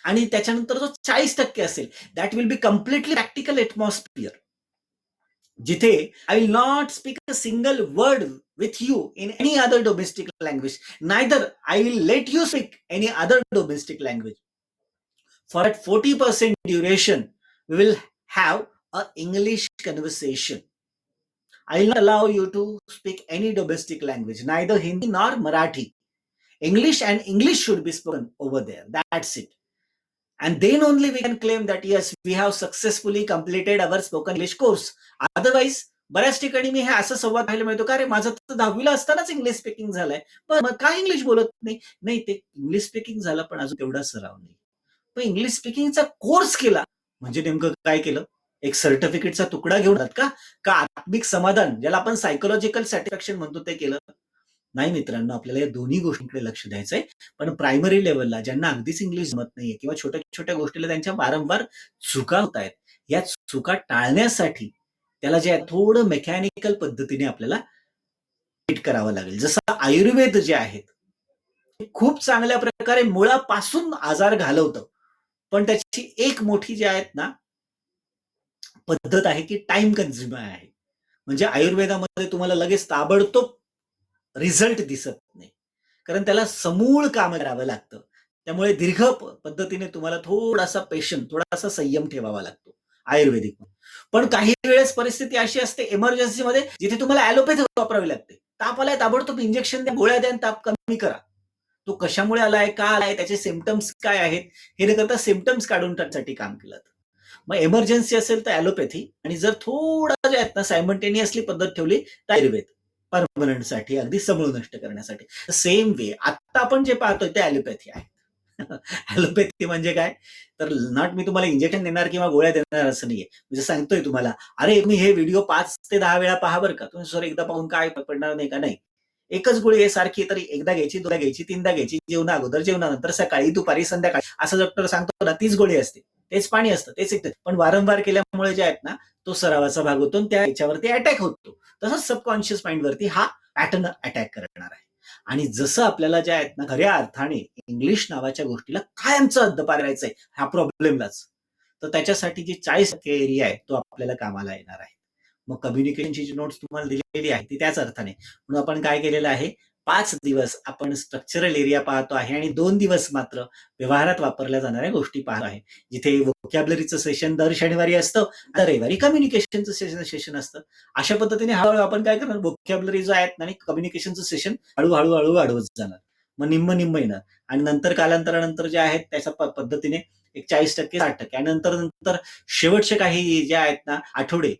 S1: आणि त्याच्यानंतर जो 40% असेल that will be completely practical atmosphere, जिथे I will not speak a single word with you in any other domestic language, neither I will let you speak any other domestic language. For at 40% duration, we will have a English conversation. I will not allow you to speak any domestic language, neither Hindi nor Marathi. English and English should be spoken over there. That's it. And then only we can claim that yes, we have successfully completed our spoken English course. Otherwise, बऱ्याच ठिकाणी मी हे असं संवाद पाहायला मिळतो का, रे माझं तर 10वीला असतानाच इंग्लिश स्पीकिंग झालंय, पण मग काय इंग्लिश बोलत नाही? नाही, ते इंग्लिश स्पीकिंग झालं पण अजून तेवढा सराव नाही. पण इंग्लिश स्पीकिंगचा कोर्स केला म्हणजे नेमकं काय केलं? एक सर्टिफिकेटचा तुकडा घेऊन का का आत्मिक समाधान, ज्याला आपण सायकोलॉजिकल सॅटिस्फॅक्शन म्हणतो, ते केलं? नाही मित्रांनो, आपल्याला या दोन्ही गोष्टींकडे लक्ष द्यायचंय. पण प्रायमरी लेवलला ज्यांना अगदीच इंग्लिश जमत नाहीये किंवा छोट्या छोट्या गोष्टीला त्यांच्या वारंवार चुका होत आहेत, या चुका टाळण्यासाठी त्याला जे थोडं मेकॅनिकल पद्धतीने आपल्याला करावं लागेल. जसं आयुर्वेद जे आहेत खूप चांगल्या प्रकारे मुळापासून आजार घालवतं, पण त्याची एक मोठी जी आहेत ना पद्धत आहे की टाइम कन्झ्युमर आहे. म्हणजे आयुर्वेदामध्ये तुम्हाला लगेच ताबडतोब रिझल्ट दिसत नाही, कारण त्याला समूळ काम करावं लागतं. त्यामुळे दीर्घ पद्धतीने तुम्हाला थोडासा पेशंट, थोडासा संयम ठेवावा लागतो आयुर्वेदिक. पण काही वेळेस परिस्थिती अशी असते इमर्जन्सीमध्ये, जिथे तुम्हाला ॲलोपॅथी वापरावी लागते. ताप आलाय, ताबडतोब इंजेक्शन द्या, गोळ्या द्या, ताप कमी करा. तो कशामुळे आलाय, का आलाय, त्याचे सिम्पटम्स काय आहेत, हे न करता सिम्पटम्स काढून टाकण्यासाठी काम केलं. मग इमर्जन्सी असेल तर ॲलोपॅथी, आणि जर थोडा जे आहेत ना सायमल्टेनियसली पद्धत ठेवली तर आयुर्वेद, परमनंटसाठी, अगदी समूळ नष्ट करण्यासाठी. सेम वे आता आपण जे पाहतोय ते ॲलोपॅथी आहे. ॲलोपॅथी म्हणजे काय? तर नॉट मी तुम्हाला इंजेक्शन देणार किंवा गोळ्या देणार असं नाहीये. म्हणजे सांगतोय तुम्हाला, अरे मी हे व्हिडिओ 5 ते 10 वेळा पहा बरं का. तुम्ही सर एकदा पाहून काय पडणार नाही का? नाही. एकच गोळी आहे सारखी, तरी एकदा घ्यायची, दोनदा घ्यायची, तीनदा घ्यायची, जेवणा अगोदर, जेवणानंतर, सकाळी, दुपारी, संध्याकाळी, असं डॉक्टर सांगतो ना, तीच गोळी असते, तेच पाणी असतं, तेच एक, पण वारंवार केल्यामुळे जे आहेत ना तो सरावाचा भाग होतो आणि त्या याच्यावरती अटॅक होतो. तसंच सबकॉन्शियस माइंडवरती हा पॅटर्न अटॅक करणार आहे. आणि जसं आपल्याला जे आहेत ना खऱ्या अर्थाने इंग्लिश नावाच्या गोष्टीला कायमचं हद्दपार करायचंय ह्या प्रॉब्लेमलाच, तर त्याच्यासाठी जी 40% एरिया आहे तो आपल्याला कामाला येणार आहे. मग कम्युनिकेशनची जी नोट्स तुम्हाला दिलेली आहे ती त्याच अर्थाने. म्हणून आपण काय केलेलं आहे, 5 दिवस आपण स्ट्रक्चरल एरिया पाहतो आहे आणि 2 दिवस मात्र व्यवहारात वापरल्या जाणाऱ्या गोष्टी पाहतो आहे. जिथे व्होकॅब्युलरीचं सेशन दर शनिवारी असतं, दर रविवारी कम्युनिकेशनचं सेशन असतं. अशा पद्धतीने हळूहळू आपण काय करणार, व्होकॅब्युलरी जो आहेत आणि कम्युनिकेशनचं सेशन हळूहळू वाढवत जाणार. मग निम्म येणार आणि नंतर कालांतरानंतर जे आहेत त्याच्या पद्धतीने एक 40%, 60%, आणि नंतर शेवटचे काही जे आहेत ना आठवडे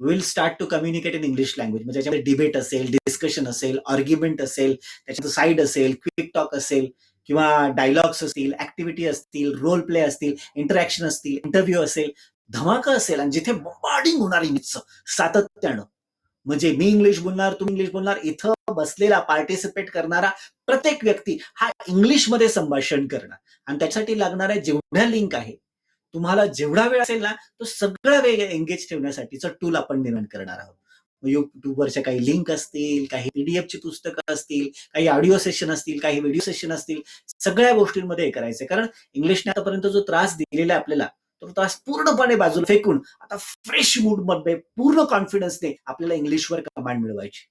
S1: will start to communicate in English language. म्हणजे त्याच्यामध्ये डिबेट असेल, डिस्कशन असेल, आर्ग्युमेंट असेल, त्याच्यात साईड असेल, क्विक टॉक असेल, किंवा डायलॉग्स असतील, ऍक्टिव्हिटी असतील, रोल प्ले असतील, इंटरॅक्शन असतील, इंटरव्ह्यू असेल, धमाका असेल, आणि जिथे बॉम्बार्डिंग होणार इंग्लिशचं सातत्यानं. म्हणजे मी इंग्लिश बोलणार, तुम्ही इंग्लिश बोलणार, इथं बसलेला पार्टिसिपेट करणारा प्रत्येक व्यक्ती हा इंग्लिशमध्ये संभाषण करणार. आणि त्यासाठी लागणाऱ्या जेवढ्या लिंक आहे तुम्हाला जेवढा वेळ असेल ना, तो सगळा वेळ एंगेज ठेवण्यासाठीचं टूल आपण निर्माण करणार आहोत. YouTubeवरच्या काही लिंक असतील, काही पीडीएफची पुस्तकं असतील, काही ऑडिओ सेशन असतील, काही व्हिडिओ सेशन असतील, सगळ्या गोष्टींमध्ये हे करायचंय. कारण इंग्लिशने आतापर्यंत जो त्रास दिलेला आहे आपल्याला, तो त्रास पूर्णपणे बाजूला फेकून आता फ्रेश मूडमध्ये पूर्ण कॉन्फिडन्सने आपल्याला इंग्लिशवर कमांड मिळवायची.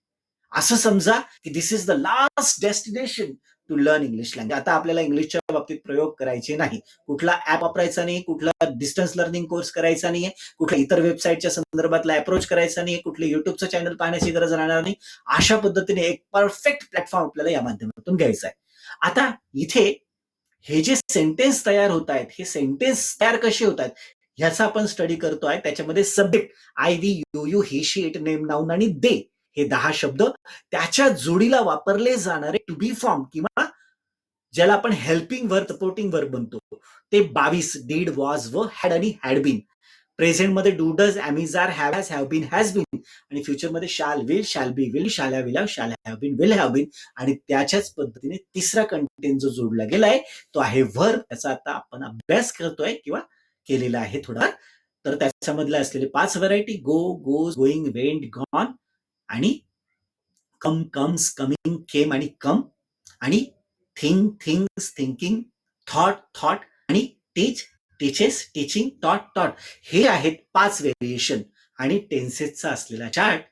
S1: असं समजा की this is the last destination to learn English language. आता आपल्याला इंग्लिशच्या बाबतीत प्रयोग करायचे नाही, कुठला ऍप वापरायचा नाही, कुठला डिस्टन्स लर्निंग कोर्स करायचा नाही, कुठल्या इतर वेबसाईटच्या संदर्भातला अप्रोच करायचा नाही, कुठले युट्यूबचं चॅनल पाहण्याची गरज राहणार नाही. अशा पद्धतीने एक परफेक्ट प्लॅटफॉर्म आपल्याला या माध्यमातून घ्यायचा आहे. आता इथे हे जे सेंटेन्स तयार होत आहेत, हे सेंटेन्स तयार कसे होत आहेत ह्याचा आपण स्टडी करतोय. त्याच्यामध्ये subject I, we, you, he, she, it, name, noun आणि दे हे 10 शब्द, त्याच्या जोडीला वापरले जाणारे टू बी फॉर्म किंवा ज्याला आपण हेल्पिंग वर्ब, सपोर्टिंग वर्ब बनतो, ते 22 डीड, वॉज व हॅड आणि हॅड बीन. प्रेझेंट मध्ये do, does, am, are, have, have been, has been. आणि फ्युचर मध्ये shall, will, shall be, will, shall have, will have, shall have been, will have been. आणि त्याच्याच पद्धतीने तिसरा content जो जोडला गेलाय तो आहे वर्ब. त्याचा आता आपण अभ्यास करतोय किंवा केलेला आहे थोडा. तर त्याच्यामधले असलेले 5 व्हरायटी: गो, गोज, गोइंग, वेंट, गॉन आणि कम, कम्स, कमिंग, केम आणि कम आणि think, things, thinking, thought, thought आणि टीच, टीचेस, टीचिंग, टॉट, टॉट. हे आहेत 5 व्हेरिएशन. आणि टेन्सेसचा असलेला चार्ट.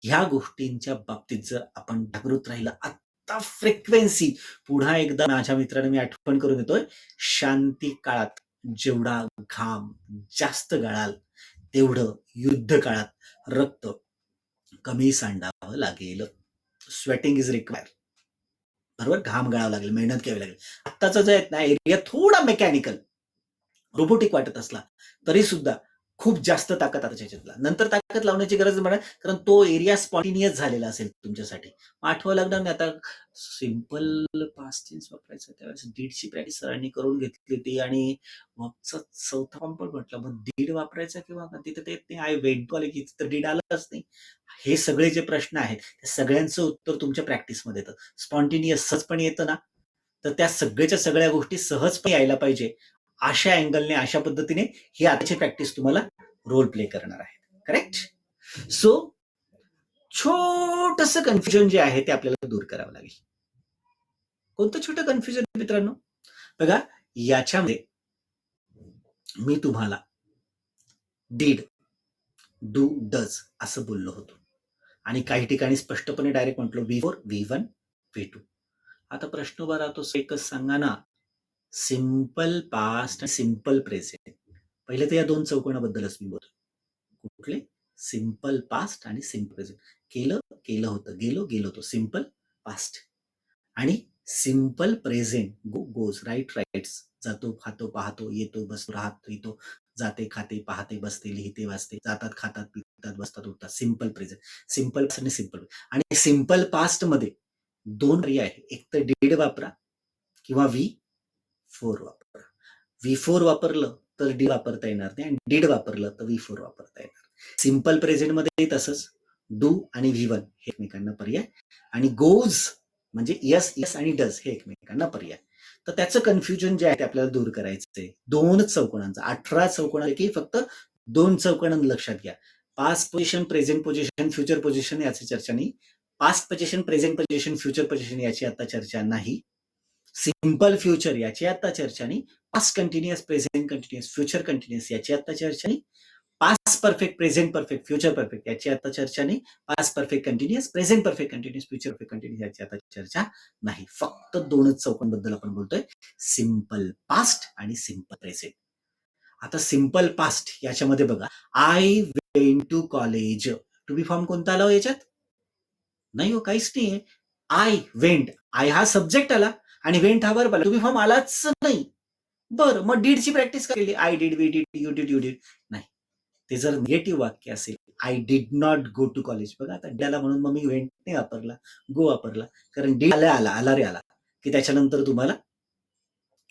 S1: ह्या गोष्टींच्या बाबतीत जर आपण जागृत राहिलं, आता फ्रिक्वेन्सी पुन्हा एकदा माझ्या मित्रांनो मी आठवण करून देतोय, शांती काळात जेवढा घाम जास्त गाळाल तेवढं युद्ध काळात रक्त कमी सांडावं लागेल. Sweating is required. बरोबर, घाम गाळावं लागेल, मेहनत घ्यावी लागेल. आत्ताचा जो आहे ना एरिया थोडा मेकॅनिकल रोबोटिक वाटत असला तरी सुद्धा खूप जास्त ताकद आता त्याच्यातला. नंतर ताकद लावण्याची गरज म्हणा, कारण तो एरिया स्पॉन्टिनियस झालेला असेल तुमच्यासाठी. आठवं लागणार नाही. आता सिम्पल पास्ट टेन्स वापरायचं त्यावेळेस दीडची प्रॅक्टिस सरांनी करून घेतली होती आणि मगचा चौथा फॉर्म पण म्हटलं, मग दीड वापरायचा किंवा तिथे ते येत नाही, आय वेंट कॉलेज तर दीड आलाच नाही. हे सगळे जे प्रश्न आहेत त्या सगळ्यांचं उत्तर तुमच्या प्रॅक्टिसमध्ये येतं. स्पॉन्टिनियस सहजपणे येतं ना, तर त्या सगळ्याच्या सगळ्या गोष्टी सहजपणे यायला पाहिजे. अशा अँगलने, अशा पद्धतीने ही आजची प्रॅक्टिस तुम्हाला रोल प्ले करणार आहे. करेक्ट? सो छोटस कन्फ्युजन जे आहे ते आपल्याला दूर करावं लागेल. कोणतं छोटं कन्फ्युजन मित्रांनो? बघा, याच्यामध्ये मी तुम्हाला डीड, डू, डज असं बोललो होतो आणि काही ठिकाणी स्पष्टपणे डायरेक्ट म्हटलो V4, V1, V2. आता प्रश्न उभा राहतो, एकच सांगा ना, सिंपल पास्ट आणि सिंपल प्रेझेंट. पहिले तर या 2 चौकोनाबद्दलच मी बोलतो. कुठले? सिंपल पास्ट आणि सिंपल प्रेझेंट. केलं, केलं होतं, गेलो, गेलो होतो. सिंपल पास्ट आणि सिंपल प्रेझेंट. गो, गोज, राईट, राईट्स, जातो, खातो, पाहतो, येतो, बसतो, राहतो, येतो, जाते, खाते, पाहते, बसते, लिहिते, वाचते, जातात, खातात, पितात, बसतात, उठतात. सिंपल प्रेझेंट, सिंपल आणि सिंपल. आणि सिंपल पास्ट मध्ये 2 पर्याय आहे. एक तर डीड वापरा किंवा V4 वापरा. V4 वापरलं तर डी वापरता येणार नाही आणि डीड वापरलं तर V4 वापरता येणार. सिंपल प्रेझेंट मध्ये तसंच डू आणि V1 हे एकमेकांना पर्याय आणि गोज म्हणजे यस, यस आणि डज हे एकमेकांना पर्याय. तर त्याचं कन्फ्युजन जे आहे ते आपल्याला दूर करायचं आहे. 2 चौकोनांचा 18 चौकोनापैकी फक्त 2 चौकोनांना लक्षात घ्या. Past position, present position, future position याची चर्चा नाही. Past position, present position, future position याची आता चर्चा नाही. सिंपल फ्युचर याची आता चर्चा नाही. Past continuous, present continuous, future continuous याची आता चर्चा नाही. Past perfect, present perfect, future perfect याची आता चर्चा नाही. Past perfect continuous, present perfect continuous, future perfect continuous याची आता चर्चा नाही. फक्त 2च चौकांबद्दल आपण बोलतोय, सिंपल पास्ट आणि सिंपल प्रेझेंट. आता सिंपल पास्ट याच्यामध्ये बघा, I went to college. To be form कोणता आला याच्यात? नाही हो, काहीच नाहीये. आय वेंट, आय हा सब्जेक्ट आला आणि वेंट हा वर्ब आला. टू बी फॉर्म आलाच नाही. बरं, मग डीडची प्रॅक्टिस केली. I did, we did, you did, you did. नाही, ते जर निगेटिव्ह वाक्य असेल, I did not go to college. बघा, आता डीला म्हणून मग मी वेंट नाही वापरला, गो वापरला. कारण डी आला, आला रे आला की त्याच्यानंतर तुम्हाला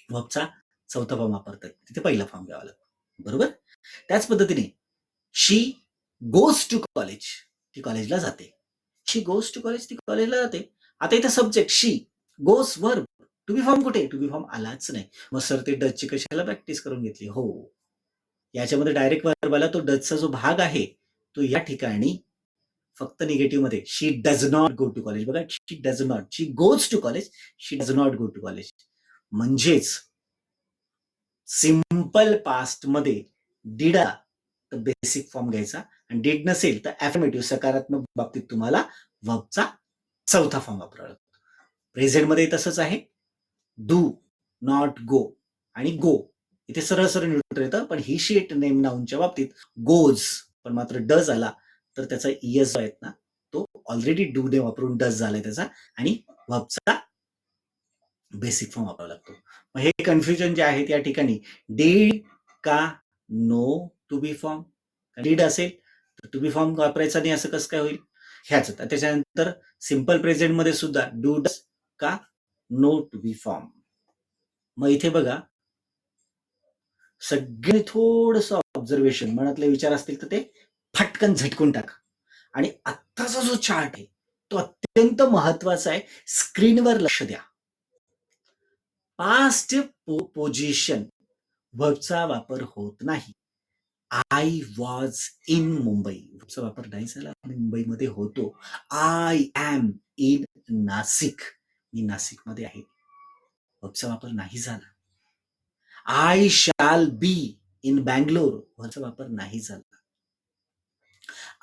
S1: वर्बचा चौथा फॉर्म वापरतात, तिथे पहिला फॉर्म घ्यावा लागतो. बरोबर? त्याच पद्धतीने शी गोज टू कॉलेज, ती कॉलेजला जाते. शी गोज टू कॉलेज, ती कॉलेजला जाते. आता इथं subject she, goes verb, to be form कुठे? टू बी फॉर्म आलाच नाही. मग सर ते डचची कशाला प्रॅक्टिस करून घेतली? हो, याच्यामध्ये डायरेक्ट वर्ब आला, तो डजचा जो भाग आहे तो या ठिकाणी फक्त निगेटिव्ह मध्ये she does not go to college. बघा, she does not, she goes to college, she does not go to college. म्हणजेच सिंपल पास्ट मध्ये डिड आला तर बेसिक फॉर्म घ्यायचा, आणि डिड नसेल तर अफर्मेटिव्ह सकारात्मक बाबतीत तुम्हाला वर्बचा चौथा फॉर्म वापरावा लागतो. प्रेझेंट मध्ये तसंच आहे, डू, नॉट, गो आणि गो इथे सरळ सरळ न्यूट्रल येतं, पण ही शीट नेम नाऊनच्या बाबतीत गोज, पण मात्र डज आला तर त्याचा इयस जो आहे ना तो ऑलरेडी डू ने वापरून डज झालाय त्याचा, आणि वर्बचा बेसिक फॉर्म वापरावा लागतो. मग हे कन्फ्युजन जे आहे त्या ठिकाणी डीड का no to be form, did असेल तर टू बी फॉर्म वापरायचा नाही असं कसं काय होईल, ह्याच. त्याच्यानंतर सिंपल प्रेझेंट मध्ये सुद्धा डू डज का नो टू बी फॉर्म. मग इथे बघा, सगळे थोडस ऑब्झर्वेशन मनातले विचार असतील तर ते फटकन झटकून टाका. आणि आत्ताचा जो चार्ट आहे तो अत्यंत महत्वाचा आहे, स्क्रीनवर लक्ष द्या. पास्ट पोझिशन वर्बचा वापर होत नाही. आय वॉज इन मुंबई, वर्बचा वापर नाही झाला, मी मुंबईमध्ये होतो. आय एम इन नाशिक, मी नाशिकमध्ये आहे, वर्बचा वापर नाही झाला. I shall be in Bangalore, वर्बचा वापर नाही झाला.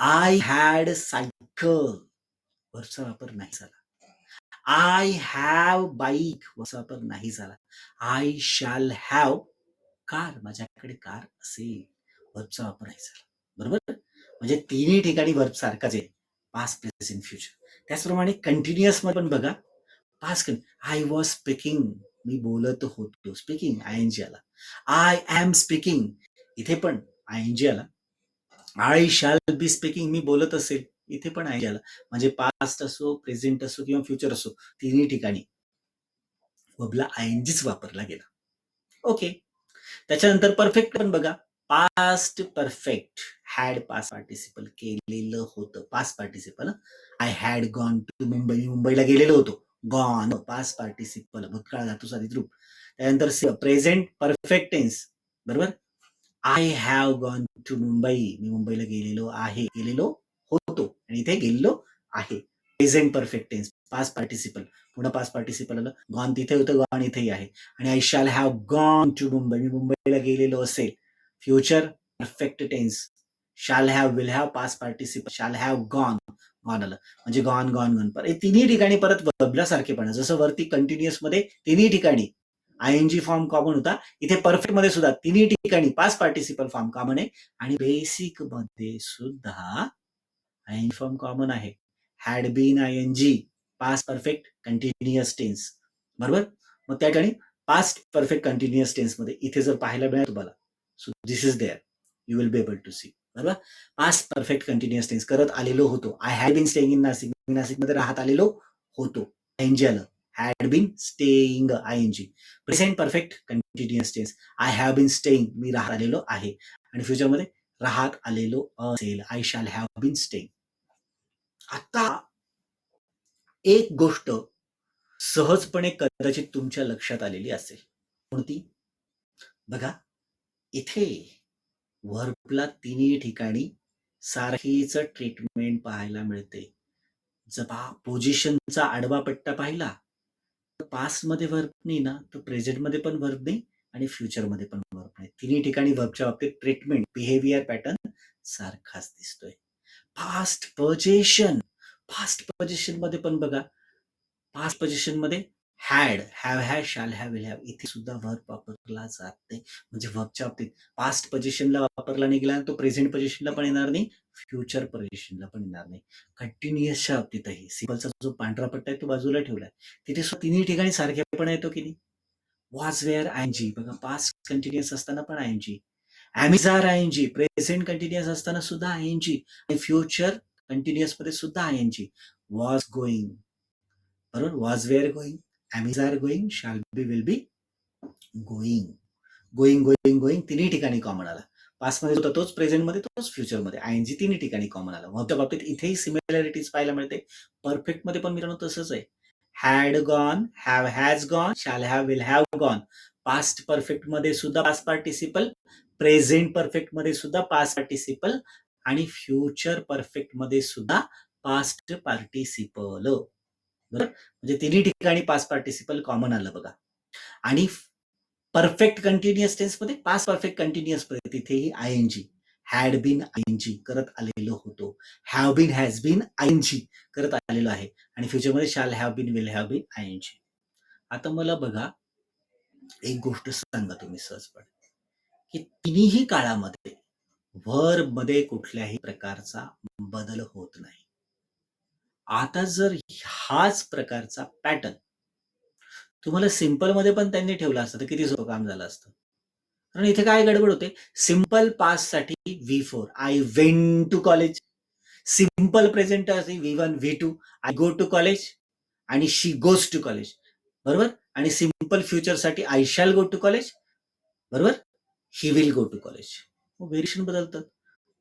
S1: आय हॅड सायकल, वर्बचा वापर नाही झाला. आय हॅव बाईक, वर्बचा वापर नाही झाला. आय शॅल हॅव कार, माझ्याकडे कार असेल, वर्बचा वापर नाही झाला. बरोबर, म्हणजे तिन्ही ठिकाणी वर्ब सारखाच आहे, पास्ट, प्रेझेंट, फ्युचर. त्याचप्रमाणे कंटिन्युअस मध्ये पण बघा, पास्ट आय वॉज स्पीकिंग, मी बोलत होतो, स्पीकिंग आयएनजी आला. आय एम स्पीकिंग, इथे पण आयएनजी आला. आय शॅल बी स्पीकिंग, मी बोलत असेल, इथे पण आयएनजी आला. म्हणजे पास्ट असो, प्रेझेंट असो किंवा फ्युचर असो, तिन्ही ठिकाणी वर्बला आयएनजीच वापरला गेला. ओके. त्याच्यानंतर परफेक्ट पण बघा, past perfect had past participle केलेलं होतं, past participle. I had gone to Mumbai, मी मुंबईला गेलेलो होतो. गॉन पास्ट पार्टिसिपल, भूतकाळ धातू साधित रूप. त्यानंतर प्रेझेंट परफेक्ट टेन्स, बरोबर. I have gone to Mumbai, मी मुंबईला गेलेलो आहे, गेलेलो होतो, आणि इथे गेलेलो आहे. Present perfect tense, past participle, पुन्हा पास्ट पार्टिसिपल आलं, गॉन तिथे होतं, गॉन इथेही आहे. आणि I shall have gone to Mumbai, मी मुंबईला गेलेलो असेल. Future perfect tense, shall have, will have, past participle, shall have gone, gone आलं, म्हणजे गॉन गॉन गॉन. पण तिन्ही ठिकाणी परत वर्बला सारखेपणा, जसं वरती कंटिन्युअस मध्ये तिन्ही ठिकाणी आयएनजी फॉर्म कॉमन होता, इथे परफेक्ट मध्ये सुद्धा तिन्ही ठिकाणी पास्ट पार्टिसिपल फॉर्म कॉमन आहे, आणि बेसिक मध्ये सुद्धा आयएनजी फॉर्म कॉमन आहे. Had been ING, past perfect continuous tense, बरोबर. मग त्या ठिकाणी पास्ट परफेक्ट कंटिन्युअस टेन्स मध्ये इथे जर पाहायला मिळालं तुम्हाला, so this is there, you will be able to see, बरोबर. पास्ट परफेक्ट कंटिन्युअस टेन्स, करत आलेलो होतो. I had been staying in Nashik, मी नाशिकमध्ये राहत आलेलो होतो, आयएनजी आलं. Had been staying ING. Present perfect continuous tense, I have been staying, मी राहत आलेलो आहे. आणि फ्युचरमध्ये राहत आलेलो असेल, I shall have been staying. आता एक गोष्ट सहजपणे कदाचित तुमच्या लक्षात आलेली असेल, कोणती? बघा, इथे वर्बला तिन्ही ठिकाणी सारखीच ट्रीटमेंट पाहायला मिळते. जर पोझिशनचा आडवा पट्टा पाहिला तर पास्ट मध्ये वर्ब नाही ना, तर प्रेझेंट मध्ये पण वर्ब नाही, आणि फ्युचर मध्ये पण वर्ब नाही. तिन्ही ठिकाणी वर्बच्या बाबतीत ट्रीटमेंट, बिहेवियर पॅटर्न सारखाच दिसतोय. फास्ट पोझिशन, फास्ट पोझिशन मध्ये पण बघा, पास्ट पोझिशन मध्ये had, have had, shall have, will have, इथे सुद्धा वर्ब वापरला जात नाही. म्हणजे वर्बच्या बाबतीत पास्ट पोझिशनला वापरला नाही गेला, तो प्रेझेंट पोझिशनला पण येणार नाही, फ्युचर पोझिशनला पण येणार नाही. कंटिन्युअसच्या बाबतीतही सिंपलचा जो पांढरा पट्टा आहे तो बाजूला ठेवलाय, तिथे तिन्ही ठिकाणी सारखेपणा येतो की नाही. वॉज वेअर आयएनजी, बघा, पास्ट कंटिन्युअस असताना पण आयएनजी. ॲमिझार आयएनजी, प्रेझेंट कंटिन्युअस असताना सुद्धा आयएनजी, आणि फ्युचर कंटिन्युअस मध्ये सुद्धा आयएनजी. वॉज गोईंग, बरोबर, was were going, am is are going, shall be, will be going. Going going going तिन्ही ठिकाणी कॉमन आला. पास्ट मध्ये होता तोच प्रेझेंट मध्ये, तोच फ्युचर मध्ये, आयएनजी तिन्ही ठिकाणी कॉमन आला. वर्बच्या बाबतीत इथेही सिमिलॅरिटीज पाहायला मिळते. परफेक्ट मध्ये पण मित्रांनो तसंच आहे. Had gone, have has gone, shall have, will have gone. Past perfect मध्ये सुद्धा पास्ट पार्टिसिपल, प्रेझेंट परफेक्ट मध्ये सुद्धा पास्ट पार्टिसिपल आणि फ्युचर परफेक्ट मध्ये सुद्धा पास्ट पार्टिसिपल. बरोबर, म्हणजे तिन्ही ठिकाणी पास्ट पार्टिसिपल कॉमन आलं बघा. आणि परफेक्ट कंटिन्युअस टेन्स मध्ये पास्ट परफेक्ट कंटिन्युअस मध्ये तिथेही आयएनजी हॅड बीन आयएनजी करत आलेलो होतो. Have been has been ING करत आलेलो आहे. आणि फ्युचरमध्ये shall have been will have been ING. आता मला बघा एक गोष्ट सांगा तुम्ही सहजपणे की तिन्ही काळामध्ये व्हर्ब मध्ये कुठल्याही प्रकारचा बदल होत नाही. आता जर हाच प्रकारचा पॅटर्न तुम्हाला सिंपल मध्ये पण त्यांनी ठेवला असतं तर किती सोपं काम झालं असतं. कारण इथे काय गडबड होते, सिंपल पास्ट साठी V4 I went to college, simple present साठी V1 V2 I go to college आणि शी गोज टू कॉलेज. बरोबर, आणि सिंपल फ्युचर साठी I shall go to college. बरोबर, he will go to college. Variation बदलतात.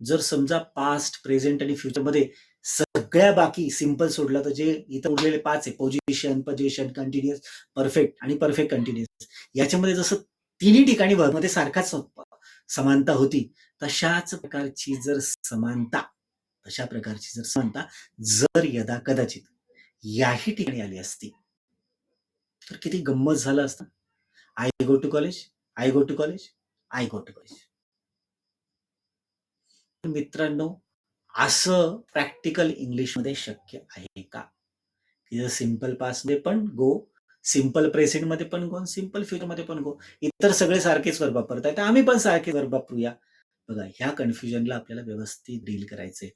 S1: जर समजा पास्ट प्रेझेंट आणि फ्युचर मध्ये सगळ्या बाकी सिंपल सोडला तर जे इथं उरलेले 5 आहे, पोझिशन पोझिशन कंटिन्युअस परफेक्ट आणि परफेक्ट कंटिन्युअस, याच्यामध्ये जसं तिन्ही ठिकाणी मध्ये सारखाच समानता होती, तशाच प्रकारची जर समानता जर यदा कदाचित याही ठिकाणी आली असती तर किती गंमत झालं असतं. I go to college, I go to college, I go to college. मित्रांनो, असं प्रॅक्टिकल इंग्लिशमध्ये शक्य आहे का की जर सिंपल पास्ट मध्ये पण गो, सिंपल प्रेझेंट मध्ये पण गो, सिंपल फ्युचर मध्ये पण गो, इतर सगळे सारखेच वर्ब वापरतायत, आम्ही पण सारखे वर्ब वापरूया. बघा, ह्या कन्फ्युजनला आपल्याला व्यवस्थित डील करायचंय.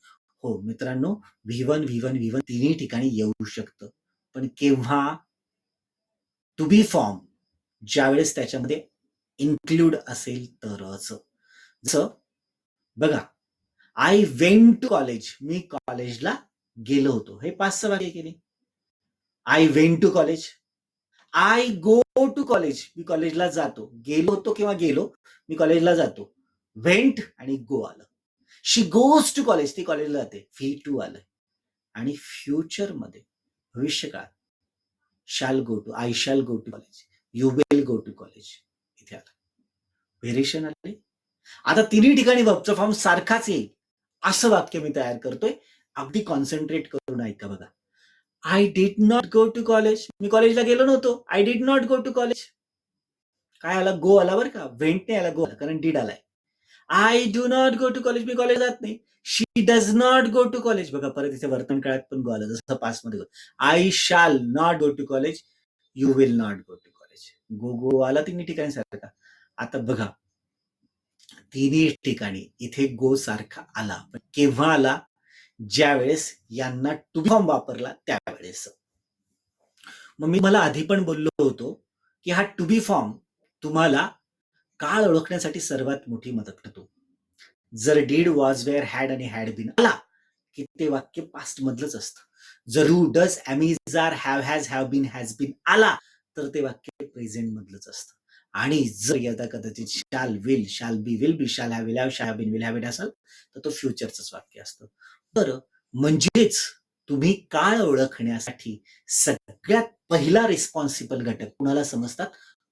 S1: हो मित्रांनो, V1 V1 V1 तिन्ही ठिकाणी येऊ शकतं, पण केव्हा? टू बी फॉर्म ज्यावेळेस त्याच्यामध्ये इन्क्लूड असेल तरच. जसं बघा, आय वेंट टू कॉलेज, मी कॉलेजला गेलो होतो, हे 5 वाक्य केले. I went to college, I go to college, मी कॉलेजला जातो, गेलो होतो किंवा गेलो, मी कॉलेजला जातो, वेंट आणि गो आलं. शी गोज टू कॉलेज, ती कॉलेजला जाते, V2 आलं. आणि फ्युचर मध्ये भविष्यकाळ shall go to, I shall go to college, you will go to college, इथे आलं. व्हेरिएशन आले. आता तिन्ही ठिकाणी वर्बचा फॉर्म सारखाच येईल असं वाक्य मी तयार करतोय. अगदी कॉन्सन्ट्रेट करून ऐका बघा. I did not go to college, मी कॉलेजला गेलो नव्हतो, I did not go to college. काय आला? गो आला बरं का, वेंट नाही आला, गो आला, कारण डिड आलाय. I do not go to college, मी कॉलेज जात नाही. She does not go to college, बघा परत इथे वर्तमान काळात पण गो आलं, जसं पास्ट मध्ये. I shall not go to college, you will not go to college. Go go आला तिन्ही ठिकाणी सारखा. आता बघा, तिन्ही ठिकाणी इथे गो सारखा आला, पण केव्हा आला? ज्यावेळेस यांना टू बी फॉर्म वापरला त्यावेळेस. मग मी मला आधी पण बोललो होतो की हा टू बी फॉर्म तुम्हाला काळ ओळखण्यासाठी सर्वात मोठी मदत करतो. जर डीड, वॉज, वेअर, हॅड आणि हॅड बीन आला की ते वाक्य पास्ट मधलंच असतं. जर do, does, am, are, have, has, have been, has been आला तर ते वाक्य प्रेझेंट मधलंच असतं. आणि जर यदा कदाचित shall, will, shall be, will be, shall have, will have, shall been, will have it असेल तर तो फ्युचरचंच वाक्य असतं. बरं, म्हणजेच तुम्ही काळ ओळखण्यासाठी सगळ्यात पहिला रिस्पॉन्सिबल घटक कुणाला समजतात?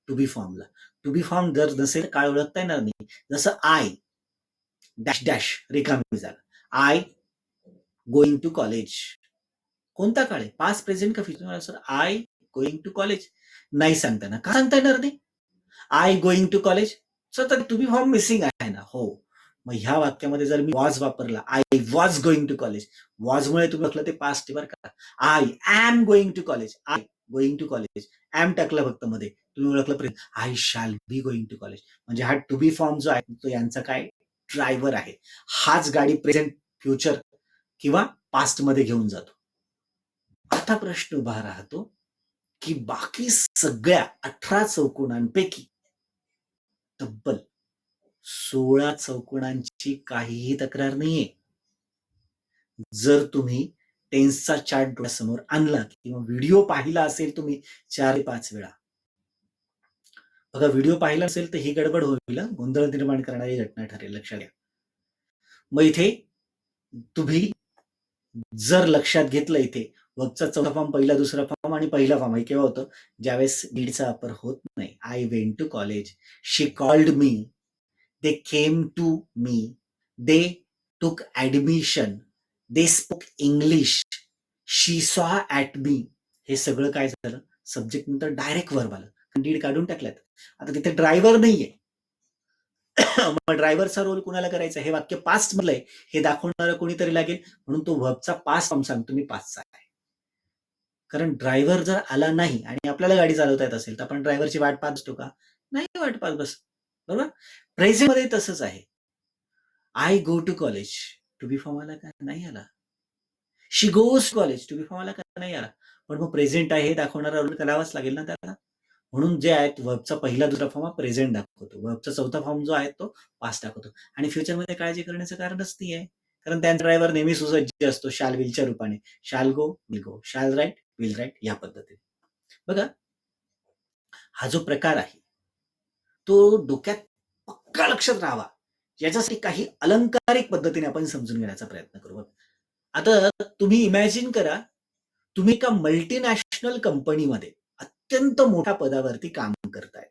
S1: टू बी फॉर्मला. टू बी फॉर्म जर नसेल काळ ओळखता येणार नाही. जसं आय डॅश डॅश रिकामी जागा, आय गोइंग टू कॉलेज, कोणता काळ आहे? पास्ट, प्रेझेंट का future? Sir I going to college नाही सांगता येणार. का सांगता येणार नाही? I going to college, sir तर टू बी फॉर्म मिसिंग आहे ना. हो, मग ह्या वाक्यामध्ये जर मी वॉज वापरला, I was going to college, was मुळे तुम्ही म्हटलं ते पास्ट बरं का. I am going to college, I going to college, am टाकलं फक्त मध्ये, तुम्ही ओळखलं present. I shall be going to college, म्हणजे हा टू बी फॉर्म जो आहे तो यांचा काय ड्रायव्हर आहे. हाच गाडी प्रेझेंट, फ्युचर किंवा पास्ट मध्ये घेऊन जातो. आता प्रश्न उभा राहतो की बाकी सगळ्या 18 चौकोनांपैकी तब्बल 16 चौकोनांची काहीही तक्रार नाहीये. जर तुम्ही टेन्सचा चार्ट डोळ्यासमोर आणला किंवा व्हिडिओ पाहिला असेल तुम्ही 4 ते 5 वेळा, बघा व्हिडिओ पाहिला असेल तर ही गडबड होईल, गोंधळ निर्माण करणारी घटना ठरेल, लक्षात घ्या. मग इथे तुम्ही जर लक्षात घेतलं, इथे वर्बचा चौथा फॉर्म, पहिला, दुसरा फॉर्म आणि पहिला फॉर्म हे केव्हा होतं? ज्यावेळेस डीडचा वापर होत नाही. I went to college, she called me, they came to me, they took admission, they spoke English, she saw at मी. हे सगळं काय झालं, सब्जेक्ट नंतर डायरेक्ट वर्ब आलं, डीड काढून टाकल्यात. आता तिथे ड्रायव्हर नाहीये. मग ड्रायव्हरचा रोल कुणाला करायचा, हे वाक्य पास्ट मधलंय हे दाखवणारं कोणीतरी लागेल, म्हणून तो व्हर्बचा पास्ट फॉर्म सांगतो मी पास्टचा आहे. कारण ड्रायव्हर जर आला नाही आणि आपल्याला गाडी चालवता येत असेल तर आपण ड्रायव्हरची वाट पाहत बसतो का? नाही वाट पाहत बस. बरोबर. प्रेझेंट मध्ये तसंच आहे. I go to college, to be form आला का? नाही आला. She goes to college, to be form आला का? नाही आला. पण मग प्रेझेंट आहे हे दाखवणारा रोल करावाच लागेल ना त्याला. म्हणून जे आहे वर्बचा पहिला दुसरा फॉर्म हा प्रेझेंट दाखवतो, वर्बचा चौथा फॉर्म जो आहे तो पास्ट दाखवतो. आणि फ्युचरमध्ये काळजी करण्याचं कारणच नाही आहे, कारण त्यांचा ड्रायव्हर नेहमी सुसज्ज असतो शाल विलच्या रूपाने. शाल गो विल गो, शाल राईट विल राईट, या पद्धतीने. बघा, हा जो प्रकार आहे तो डोक्यात पक्का लक्षात राहावा, याच्यासाठी काही अलंकारिक पद्धतीने आपण समजून घेण्याचा प्रयत्न करू. आता तुम्ही इमॅजिन करा, तुम्ही एका मल्टीनॅशनल कंपनीमध्ये अत्यंत मोठ्या पदावरती काम करतायत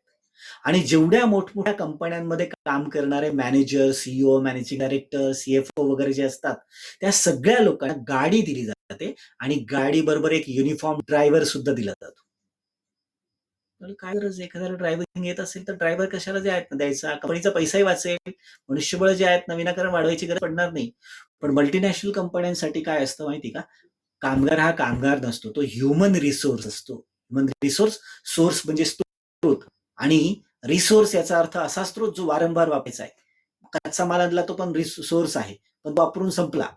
S1: आणि जेवढ्या मोठमोठ्या कंपन्यांमध्ये काम करणारे manager, CEO, managing director, CFO वगैरे जे असतात, त्या सगळ्या लोकांना गाडी दिली जाते आणि गाडी बरोबर एक युनिफॉर्म ड्रायव्हर सुद्धा दिला जातो. काय गरज, एखाद्याला ड्रायव्हिंग येत असेल तर ड्रायव्हर कशाला जे आहेत ना द्यायचा, कंपनीचा पैसाही वाचेल, मनुष्यबळ जे आहेत ना विनाकारण वाढवायची गरज पडणार नाही. पण मल्टीनॅशनल कंपन्यांसाठी काय असतं माहिती का, कामगार हा कामगार नसतो, तो ह्युमन रिसोर्स असतो. ह्युमन रिसोर्स, सोर्स म्हणजे स्रोत, आणि रिसोर्स याचा अर्थ असा स्रोत जो वारंवार वापरायचा आहे. कच्चा माल आणला तो पण सोर्स आहे, पण तो वापरून संपला.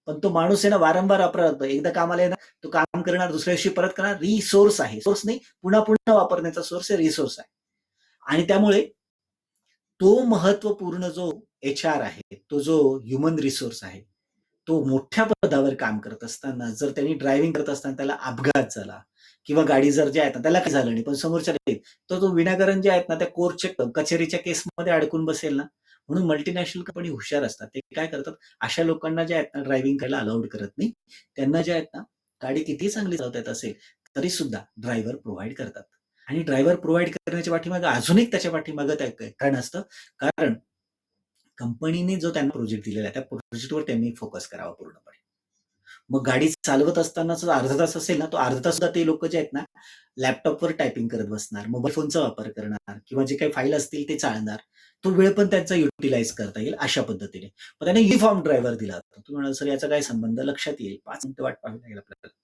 S1: पण तो माणूस आहे ना वारंवार वापरतो, एकदा कामाला आहे ना तो काम करणार, दुसऱ्या दिवशी परत करणार, रिसोर्स आहे. सोर्स नाही, पुन्हा पुन्हा वापरण्याचा सोर्स आहे, रिसोर्स आहे. आणि त्यामुळे तो महत्वपूर्ण जो HR आहे, तो जो ह्युमन रिसोर्स आहे, तो मोठ्या पदावर काम करत असताना जर त्यांनी ड्रायव्हिंग करत असताना त्याला अपघात झाला किंवा गाडी जर जे आहेत ना त्याला काही झालं नाही पण समोरच्या तर तो विनाकारण जे आहेत ना त्या कोर्टच्या कचेरीच्या केसमध्ये अडकून बसेल ना. म्हणून मल्टीनॅशनल कंपनी हुशार असतात, ते काय करतात, अशा लोकांना जे आहेत ना ड्रायव्हिंग करायला अलाउड करत नाही. त्यांना जे आहेत ना गाडी किती चांगली चालवता येत असेल तरी सुद्धा ड्रायव्हर प्रोव्हाइड करतात. आणि ड्रायव्हर प्रोव्हाइड करण्याच्या पाठीमागे अजून एक त्याच्या पाठीमागे कारण असतं, कारण कंपनीने जो त्यांना प्रोजेक्ट दिलेला आहे त्या प्रोजेक्टवर त्यांनी फोकस करावा पूर्णपणे. मग गाडी चालवत असतानाचा अर्धा तास असेल ना, तो अर्धा तास सुद्धा ते लोक जे आहेत ना लॅपटॉपवर टायपिंग करत बसणार, मोबाईल फोनचा वापर करणार किंवा जे काही फाईल असतील ते चालणार. तो वेळ पण त्यांचा युटिलाइज करता येईल अशा पद्धतीने. पण त्याने युनिफॉर्म ड्रायव्हर दिला होता. तुम्ही म्हणाल सर याचा काय संबंध, लक्षात येईल, 5 मिनिटं वाट पाहावी लागेल आपल्याला.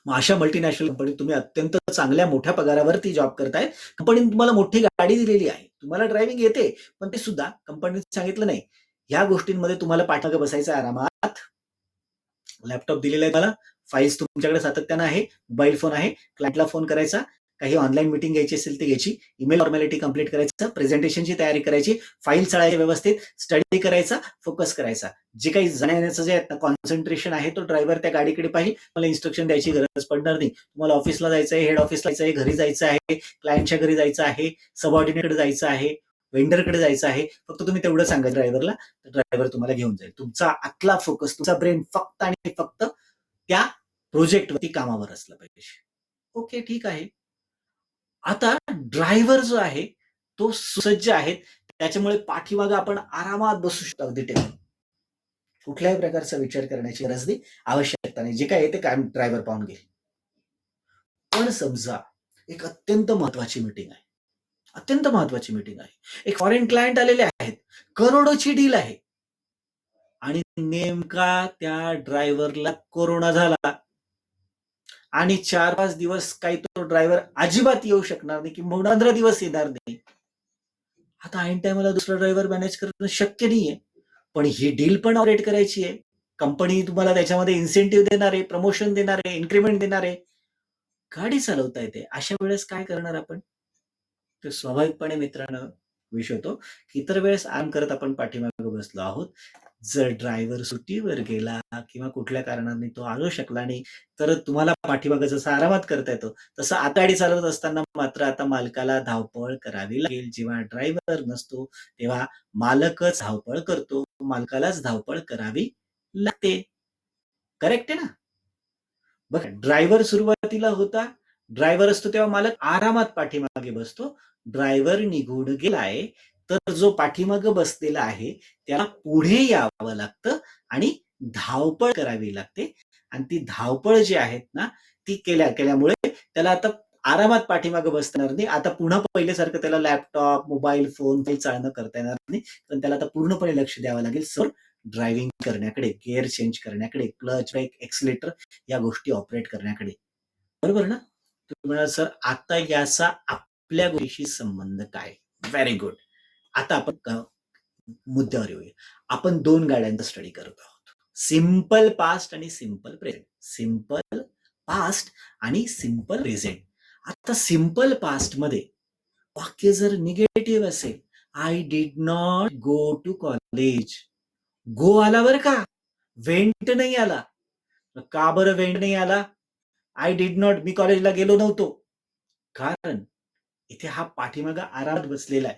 S1: मग अशा मल्टीनॅशनल कंपनीत तुम्ही अत्यंत चांगल्या मोठ्या पगारावरती जॉब करताय, कंपनीने तुम्हाला मोठी गाडी दिलेली आहे, तुम्हाला ड्रायव्हिंग येते, पण ते सुद्धा कंपनीने सांगितलं नाही ह्या गोष्टींमध्ये तुम्हाला पाठीमागे बसायचं आरामात, लॅपटॉप दिलेला आहे मला, फाईल्स तुमच्याकडे सातत्यानं आहे, मोबाईल फोन आहे, क्लायंटला फोन करायचा, काही ऑनलाईन मीटिंग घ्यायची असेल ती घ्यायची, ईमेल फॉर्मॅलिटी कंप्लीट करायचं, प्रेझेंटेशनची तयारी करायची, फाईल चाळायची व्यवस्थित, स्टडी करायचा, फोकस करायचा. जे काही जाण्याचं जे आहे कॉन्सन्ट्रेशन आहे तो ड्रायव्हर त्या गाडीकडे पाहिजे, मला इन्स्ट्रक्शन द्यायची गरज पडणार नाही. तुम्हाला ऑफिसला जायचं आहे, हेड ऑफिसला जायचं आहे, घरी जायचं आहे, क्लायंटच्या घरी जायचं आहे, सबऑर्डिनेटकडे जायचं आहे, वेंडरकडे जायचं आहे, फक्त तुम्ही तेवढं सांगा ड्रायव्हरला, तर ड्रायव्हर तुम्हाला घेऊन जाईल. तुमचा आतला फोकस, तुमचा ब्रेन फक्त आणि फक्त त्या प्रोजेक्टवरती कामावर असलं पाहिजे. ओके, ठीक आहे. आता ड्रायव्हर जो आहे तो सुसज्ज आहे, त्याच्यामुळे पाठीमागे आपण आरामात बसू शकतो अगदी टेबल. कुठल्याही प्रकारचा विचार करण्याची गरज नाही, आवश्यकता नाही, जे काय आहे ते काय ड्रायव्हर पाहून घेईल. पण समजा एक अत्यंत महत्वाची मीटिंग आहे, अत्यंत महत्वाची मीटिंग आहे, एक फॉरेन क्लायंट आलेले आहेत, करोडोची डील आहे आणि नेमका त्या ड्रायव्हरला कोरोना झाला आणि 4-5 दिवस काही तो ड्रायव्हर अजिबात येऊ शकणार नाही, किंवा 15 दिवस येणार नाही. आता ऐन टायमाला दुसरा ड्रायव्हर मॅनेज करणं शक्य नाहीये, पण ही डील पण ऑपरेट करायची आहे. कंपनी तुम्हाला त्याच्यामध्ये इन्सेंटिव्ह देणार आहे, प्रमोशन देणार आहे, इन्क्रिमेंट देणार आहे, गाडी चालवता येते. अशा वेळेस काय करणार आपण? तर स्वाभाविकपणे मित्रांनो विषय होतो की इतर वेळेस आराम करत आपण पाठीमागे बसलो आहोत. जर ड्रायव्हर सुट्टीवर गेला किंवा कुठल्या कारणाने तो आणू शकला नाही, तर तुम्हाला पाठीमागे जसं आरामात करता येतो तसं आताडी चालवत असताना मात्र आता मालकाला धावपळ करावी लागेल. जेव्हा ड्रायव्हर नसतो तेव्हा मालकच धावपळ करतो, मालकालाच धावपळ करावी लागते. करेक्ट आहे ना? बघा, ड्रायव्हर सुरुवातीला होता, ड्रायव्हर असतो तेव्हा मालक आरामात पाठीमागे बसतो. ड्रायव्हर निघून गेलाय तर जो पाठीमागं बसलेला आहे त्याला पुढे यावं लागतं आणि धावपळ करावी लागते. आणि ती धावपळ जी आहेत ना, ती केल्यामुळे त्याला आता आरामात पाठीमागं बसता येणार नाही. आता पुन्हा पहिल्यासारखं त्याला लॅपटॉप, मोबाईल फोन काही चालणं करता येणार नाही. पण त्याला आता पूर्णपणे लक्ष द्यावं लागेल ड्रायव्हिंग करण्याकडे, गिअर चेंज करण्याकडे, क्लच, ब्रेक, एक्सिलेटर या गोष्टी ऑपरेट करण्याकडे. बरोबर ना? तुम्ही म्हणाल, "सर आता याचा आपल्या गोष्टीशी संबंध काय?" Very good. आता आपण मुद्द्यावर येऊया. आपण 2 गाड्यांचा स्टडी करत आहोत. सिंपल पास्ट आणि सिंपल प्रेझेंट. सिंपल पास्ट आणि सिंपल प्रेझेंट. आता सिंपल पास्टमध्ये वाक्य जर निगेटिव्ह असेल, I did not go to college. Go आला बरं का, वेंट नाही आला. का बरं वेंट नाही आला? आय डिड नॉट, मी कॉलेजला गेलो नव्हतो. कारण इथे हा पाठीमागं आरामात बसलेला आहे.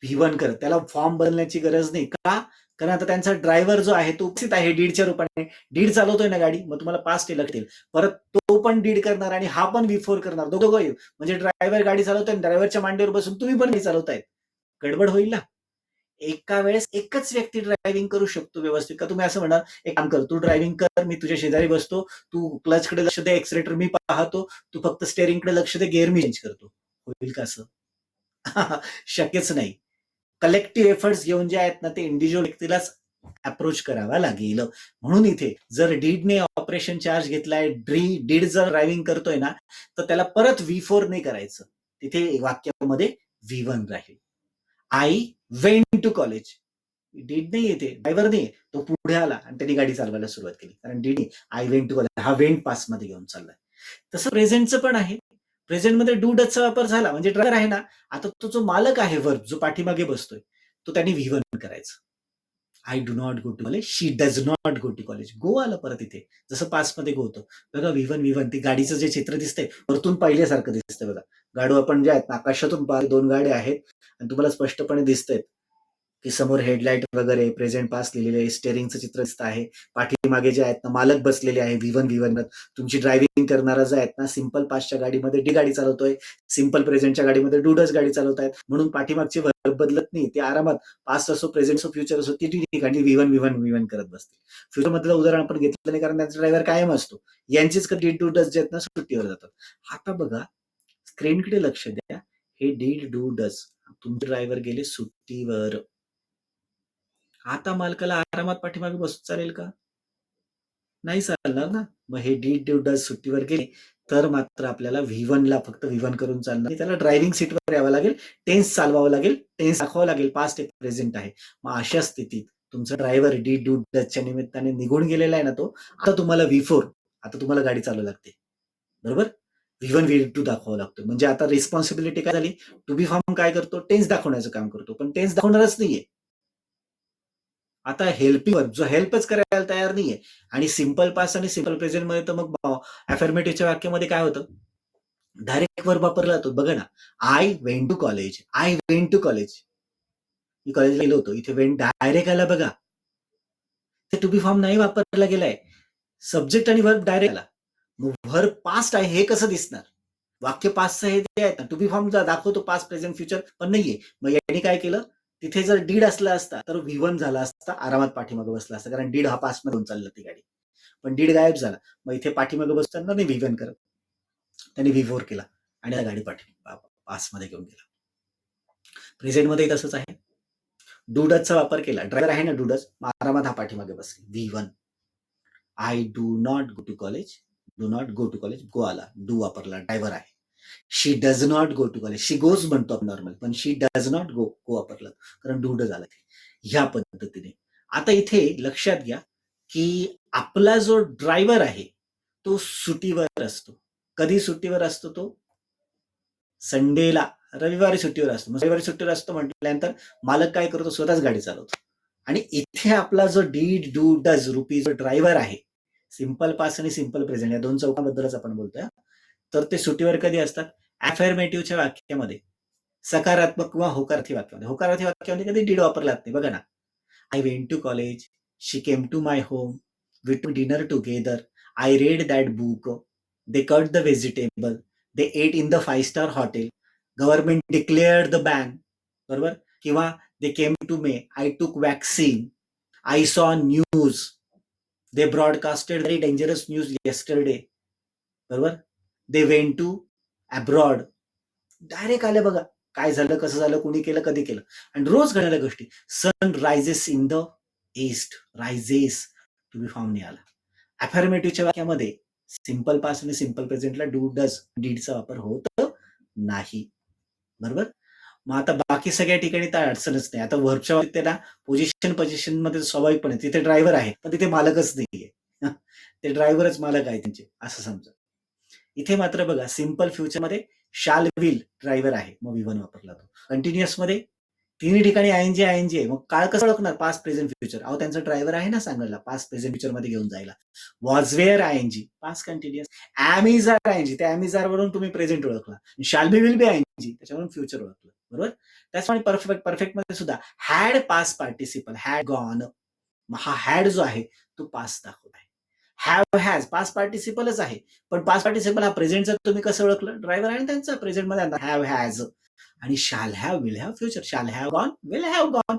S1: V1 करत, त्याला फॉर्म बदलण्याची गरज नाही. का? कारण आता त्यांचा ड्रायव्हर जो आहे तो उपस्थित आहे डीडच्या रूपाने. डीड चालवतोय ना गाडी, मग तुम्हाला पास्ट लक्षात येईल. परत तो पण डीड करणार आणि हा पण V4 करणार, दोघं येऊ. म्हणजे ड्रायव्हर गाडी चालवतोय, ड्रायव्हरच्या मांडीवर बसून तुम्ही पण गाडी चालवताय. गडबड होईल ना. एका वेळेस एकच व्यक्ती ड्रायव्हिंग करू शकतो व्यवस्थित. का तुम्ही असं म्हणा, एक काम कर, तू ड्रायव्हिंग कर, मी तुझ्या शेजारी बसतो, तू क्लचकडे लक्ष दे, एक्सिलेटर मी पाहतो, तू फक्त स्टेअरिंगकडे लक्ष दे, गिअर मी चेंज करतो. होईल का असं? शक्यच नाही. कलेक्टिव्ह एफर्ट्स घेऊन जे आहेत ना, ते इंडिव्हिज्युअल व्यक्तीलाच अप्रोच करावा लागेल. म्हणून इथे जर डीडने ऑपरेशन चार्ज घेतलाय, डीड जर ड्रायव्हिंग करतोय ना, तर त्याला परत V4 नाही करायचं. तिथे वाक्यामध्ये V1 राहील. I went to college. Did नाही येते, ड्रायव्हर नाही, तो पुढे आला आणि त्यांनी गाडी चालवायला सुरुवात केली. कारण did I went to college, हा वेंट पास मध्ये घेऊन चाललाय. तसं प्रेझेंटचं पण आहे. प्रेझेंटमध्ये डू डजचा वापर झाला म्हणजे ड्रायव्हर आहे ना, आता तो जो मालक आहे वर्ब, जो पाठीमागे बसतोय, तो त्यांनी V1 करायचं. I do not go to college, she does not go to college. Go आलं परत इथे, जसं पासमध्ये गो होतं. बघा V1 ती गाडीचं जे चित्र दिसतंय वरतून पाहिल्यासारखं दिसतंय बघा. गाडू आपण जे आहेत ना, आकाशातून 2 गाड्या आहेत आणि तुम्हाला स्पष्टपणे दिसतंय की समोर हेडलाईट वगैरे, प्रेझेंट पास लिहिलेले आहे, स्टेअरिंगचं चित्र दिसत आहे. पाठीमागे जे आहेत ना मालक बसलेले आहे V1. तुमची ड्रायव्हिंग करणारा जे आहेत ना, सिंपल पासच्या गाडीमध्ये डी गाडी चालवतोय, सिंपल प्रेझेंटच्या गाडीमध्ये डूडच गाडी चालवत आहेत. म्हणून पाठीमागची वर्ब बदलत नाही. ते आरामात पास्ट असो, प्रेझेंट असो, फ्युचर असो, ती गाडी V1 करत बसते. फ्युचर मधलं उदाहरण आपण घेतलं नाही, कारण त्यांचा ड्रायव्हर कायम असतो. यांचीच कधी डू डज जे आहेत ना सुट्टीवर जातात. आता बघा, स्क्रीनकडे लक्ष द्या. हे डीड डू डज, तुमचे ड्रायव्हर गेले सुट्टीवर. आता मालकाला आरामात पाठीमागे बसून चालेल का? नाही चालणार ना. मग हे डीड डज सुट्टीवर गेले तर मात्र आपल्याला V1ला फक्त V1 करून चालणार. त्याला ड्रायव्हिंग सीटवर यावं लागेल, टेन्स चालवावं लागेल, टेन्स दाखवावं लागेल, पास्ट आहे, प्रेझेंट आहे. मग अशा स्थितीत तुमचा ड्रायव्हर डीड डू डजच्या निमित्ताने निघून गेलेला आहे ना तो, आता तुम्हाला V4, आता तुम्हाला गाडी चालवावी लागते. बरोबर? V1 दाखवावं लागतं. म्हणजे आता रिस्पॉन्सिबिलिटी काय झाली? टू बी फॉर्म काय करतो? टेन्स दाखवण्याचं काम करतो. पण टेन्स दाखवणारच नाहीये. आता हेल्पिंग वर्ब जो हेल्पच करायला तयार नाहीये. आणि सिंपल पास्ट आणि सिंपल प्रेझेंट मध्ये तर मग अफर्मेटिव्हच्या वाक्यामध्ये काय होतं? डायरेक्ट वर्ब वापरला जातो. बघा ना, I went to college, I went to college. मी कॉलेजला गेलो होतो. इथे वेंट डायरेक्ट आला बघा. ते टू बी फॉर्म नाही वापरला गेलाय. सब्जेक्ट आणि वर्ब डायरेक्ट आला. मग वर्ब पास्ट आहे हे कसं दिसणार? वाक्य पास्टचं हे ते आहेत ना, टू बी फॉर्म दाखवतो पास्ट, प्रेझेंट, फ्युचर, पण नाहीये. मग यांनी काय केलं? तिथे जर डीड असला असता तर V1 झाला असता, आरामात पाठीमागे बसला असता, कारण डीड हा पास्ट मध्ये चालला ती गाडी. पण डीड गायब झाला. मग इथे पाठीमागे बसताना नाही V1 करत, त्यांनी V4 केला आणि त्या गाडी पासमध्ये घेऊन गेला. प्रेझेंटमध्ये तसंच आहे. डूडजचा वापर केला, ड्रायव्हर आहे ना डूडज, आरामात हा पाठीमागे बसला. V1. I do not go to college, do not go to college, go आला, डू वापरला, ड्रायव्हर आहे. She does not go to college, she goes म्हणतो आपण नॉर्मल, पण शी डज नॉट गो वापरलं कारण डू डज आला. ह्या पद्धतीने आता इथे लक्षात घ्या की आपला जो ड्रायव्हर आहे तो सुट्टीवर असतो. कधी सुट्टीवर असतो तो? संडेला, रविवारी सुट्टीवर असतो. रविवारी सुट्टीवर असतो म्हटल्यानंतर मालक काय करतो? स्वतःच गाडी चालवतो. आणि इथे आपला जो डीड डू डज रूपी जो ड्रायव्हर आहे, सिंपल पास्ट आणि सिंपल प्रेझेंट या 2 चौकांबद्दलच आपण बोलतोय. तर ते सुट्टीवर कधी असतात? अफर्मेटिव्हच्या वाक्यामध्ये, सकारात्मक किंवा होकारार्थी वाक्यामध्ये. होकारार्थी वाक्यामध्ये कधी डीड वापरला जात नाही. बघा ना, I went to college, she came to my home, we to dinner together, I read that book, they cut the vegetable, they ate in the 5-star hotel, government declared the ban. बरोबर. किंवा they came to me, I took vaccine, I saw news, they broadcasted very dangerous news yesterday. बरोबर. They went to abroad. Direct आले बघा, काय झालं, कसं झालं, कोणी केलं, कधी केलं. आणि रोज घडणाऱ्या गोष्टी. Sun rises in the east, rises to be form नाही आला. अफर्मेटिव्हच्या वाक्यामध्ये सिंपल पास्ट आणि सिंपल प्रेझेंटला डू डज डीडचा वापर होत नाही. बरोबर. मग आता बाकी सगळ्या ठिकाणी तर अडचणच नाही. आता व्हर्बच्या बाबतीत त्याला पोझिशन मध्ये स्वाभाविकपणे तिथे ड्रायव्हर आहे, पण तिथे मालकच नाहीये. ते ड्रायव्हरच मालक आहे त्यांचे, असं समजा. इथे मात्र बघा, सिंपल फ्युचरमध्ये शाल विल ड्रायव्हर आहे, मग V1 वापरला तो. कंटिन्युअस मध्ये तिन्ही ठिकाणी आयएनजी आहे, मग काळ कसं ओळखणार, पास्ट प्रेझेंट फ्युचर. अहो त्यांचा ड्रायव्हर आहे ना सांगायला, पास्ट प्रेझेंट फ्युचर मध्ये घेऊन जायला. Was were ING, past continuous. Am is are ING, त्या ॲमिझार वरून तुम्ही प्रेझेंट ओळखला. शाल बी विल बी आयएनजी, त्याच्यावरून फ्युचर ओळखलं. बरोबर. त्याचप्रमाणे परफेक्ट मध्ये सुद्धा had past participle, had gone, हा हॅड जो आहे तो पास्ट दाखवत आहे. हॅव हॅज पास्ट पार्टिसिपलच आहे, पण पास्ट पार्टिसिपल हा प्रेझेंटचा तुम्ही कसं ओळखलं, ड्रायव्हर आहे त्यांचा प्रेझेंट मध्ये हॅव हॅज. आणि shall have will have future, shall have gone will have gone,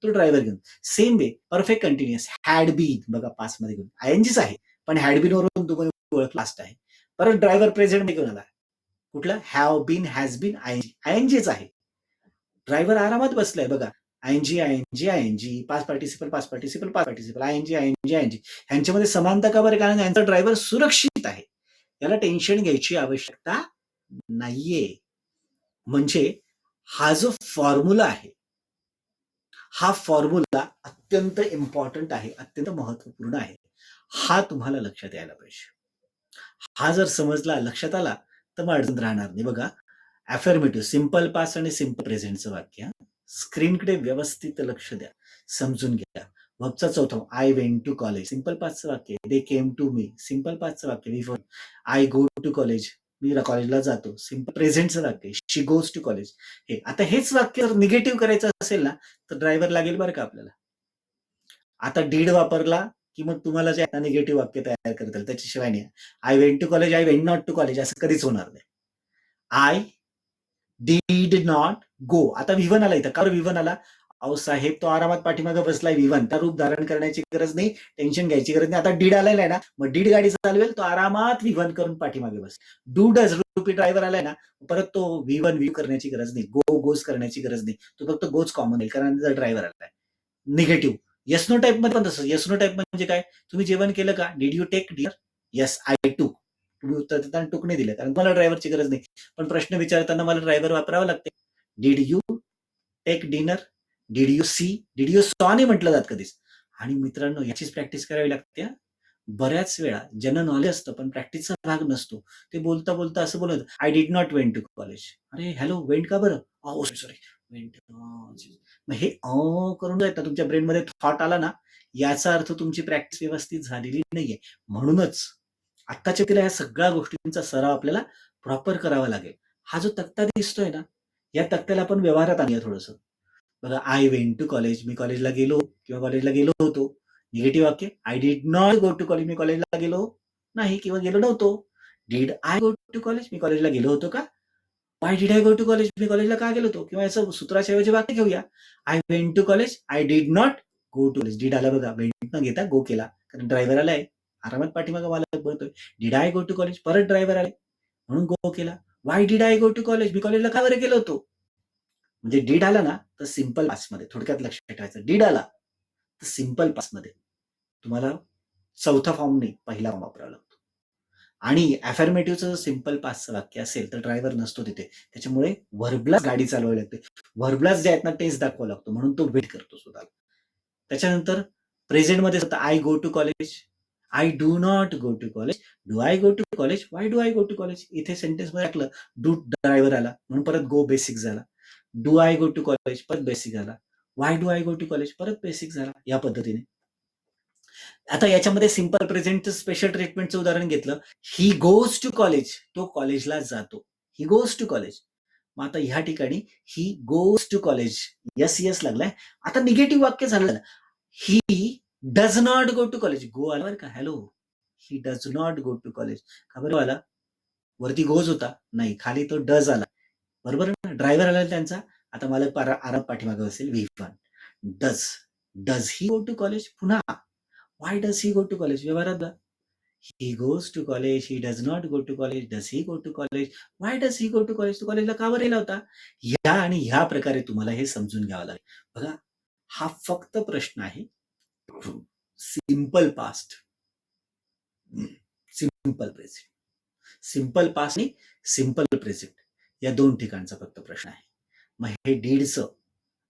S1: तो ड्रायव्हर घेऊन. Same way perfect continuous had been बघा पास्ट मध्ये घेऊन आयएनजीच आहे, पण हॅड बीन वरून तुम्ही ओळख लास्ट आहे. परत ड्रायव्हर प्रेझेंट मध्ये घेऊन आला, कुठलं, have been has been ING, आयएनजीच आहे. ड्रायव्हर आरामात बसलाय बघा, ING ING ING, past participle past participle past participle, ING ING ING. ह्यांच्यामध्ये समानता का बरं, कारण यांचा ड्रायव्हर सुरक्षित आहे, याला टेन्शन घ्यायची आवश्यकता नाहीये. म्हणजे हा जो फॉर्म्युला आहे, हा फॉर्म्युला अत्यंत इम्पॉर्टंट आहे, अत्यंत महत्वपूर्ण आहे. हा तुम्हाला लक्षात यायला पाहिजे. हा जर समजला, लक्षात आला, तर मग अडचण राहणार नाही. बघा, अफर्मेटिव्ह सिंपल पास्ट आणि सिंपल प्रेझेंटचं वाक्य, स्क्रीनकडे व्यवस्थित लक्ष द्या, समजून घ्या. वर्बचा चौथा, I went to college, simple पास्टचं वाक्य. They came to me, simple पास्टचं वाक्य. Before I go to college, मी कॉलेजला जातो, सिंपल प्रेझेंटचं वाक्य. She goes to college. हे आता हेच वाक्य जर निगेटिव्ह करायचं असेल ना, तर ड्रायव्हर लागेल बरं का आपल्याला. आता डीड वापरला की मग तुम्हाला जे निगेटिव्ह वाक्य तयार करता येईल, त्याच्याशिवाय नाही. I went to college, I went not to college, असं कधीच होणार नाही. आय डीड नॉट गो, आता V1 आला इथं. का V1 आला, अहो साहेब तो आरामात पाठीमागे बसलाय V1, त्या रूप धारण करण्याची गरज नाही, टेन्शन घ्यायची गरज नाही. आता डीड आलेला आहे ना, मग डीड गाडी चालवेल, तो आरामात V1 करून पाठीमागे बस. डू डज रुपी ड्रायव्हर आलाय ना, परत तो V1 व्ह्यू करण्याची गरज नाही, गो गोज करण्याची गरज नाही, तो फक्त गोज कॉमन येईल, कारण त्याचा ड्रायव्हर आलाय. निगेटिव्ह येस नो टाईप मध्ये पण तसं. येस नो टाईप म्हणजे काय, तुम्ही जेवण केलं का, did you take dinner, yes I took. तुम्ही उत्तर देताना टूक नाही दिलं, कारण मला ड्रायव्हरची गरज नाही, पण प्रश्न विचारताना मला ड्रायव्हर वापरावा लागते. Did you take dinner, did you see, did you saw नाही म्हटलं जात कधीच. आणि मित्रांनो, याचीच प्रॅक्टिस करावी लागते. बऱ्याच वेळा ज्यांना नॉलेज असतं पण प्रॅक्टिसचा भाग नसतो, ते बोलता बोलता असं बोलत, I did not went to college. अरे हॅलो, वेंट का बरं, सॉरी वेंट. मग हे करून येतं, तुमच्या ब्रेनमध्ये थॉट आला ना, याचा अर्थ तुमची प्रॅक्टिस व्यवस्थित झालेली नाहीये. म्हणूनच आत्ताच्या तिला या सगळ्या गोष्टींचा सराव आपल्याला प्रॉपर करावा लागेल. हा जो तक्ता दिसतोय ना, या तक्त्याला आपण व्यवहारात आणूया थोडंसं. बघा, आय वेंट टू कॉलेज, मी कॉलेजला गेलो किंवा कॉलेजला गेलो होतो. निगेटिव्ह वाक्य, I did not go to college, मी कॉलेजला गेलो नाही किंवा गेलो नव्हतो. Did I go to college, मी कॉलेजला गेलो होतो का. Why did I go to college, मी कॉलेजला का गेलो होतो, किंवा याचं सूत्राच्या ऐवजी वाक्य घेऊया, I went to college, I did not go to college. Did आला बघा, वेंट न घेता गो केला, कारण ड्रायव्हर आलाय, आरामात पाठीमागा मला बोलतोय. Did I go to college, परत ड्रायव्हर आले म्हणून गो केला. Why did I go to college, मी कॉलेजला का बरं गेलो होतो. म्हणजे डीड आला ना, तर सिंपल पास्ट मध्ये, थोडक्यात लक्षात ठेवायचं, डीड आला तर सिंपल पास्ट मध्ये तुम्हाला चौथा फॉर्म नाही, पहिला फॉर्म वापरावा लागतो. आणि अफर्मेटिव्हचं सिंपल पास्टचं वाक्य असेल तर ड्रायव्हर नसतो तिथे, त्याच्यामुळे व्हर्बलाच गाडी चालवावी लागते, व्हर्बलाच जे आहेत ना टेन्स दाखवावा लागतो, म्हणून तो वेट करतो स्वतःला. त्याच्यानंतर प्रेझेंटमध्ये I go to college, I do not go to college, do I go to college, why do I go to college. इथे सेंटेन्स मध्ये टाकलं, डू ड्रायव्हर आला म्हणून परत गो बेसिक झाला. Do I go to college, परत basic झाला. Why do I go to college, परत बेसिक झाला. या पद्धतीने. आता याच्यामध्ये सिंपल प्रेझेंटचं स्पेशल ट्रीटमेंटचं उदाहरण घेतलं, ही गोज टू कॉलेज, तो कॉलेजला जातो. He goes to college. मग आता ह्या ठिकाणी he goes to college, yes yes लागलाय. आता निगेटिव्ह वाक्य झालं, he does not go to college. Go आला बरं का, hello, he does not go to college. का बरं आला, वरती गोज होता नाही, खाली तो डज आला, बरोबर ना, ड्रायव्हर आला त्यांचा, आता मला आराम पाठीमागं असेल V1. Does does he go to college? पुन्हा why does he go to college? व्यवहारात बघा. He goes to college, he does not go to college, does he go to college, why does he go to college? तू कॉलेजला का बरं गेला होता? ह्या आणि ह्या प्रकारे तुम्हाला हे समजून घ्यावं लागेल. बघा, हा फक्त प्रश्न आहे simple past, simple present. Simple past आणि सिंपल प्रेझेंट या दोन ठिकाणचा फक्त प्रश्न आहे. मग हे डीडचं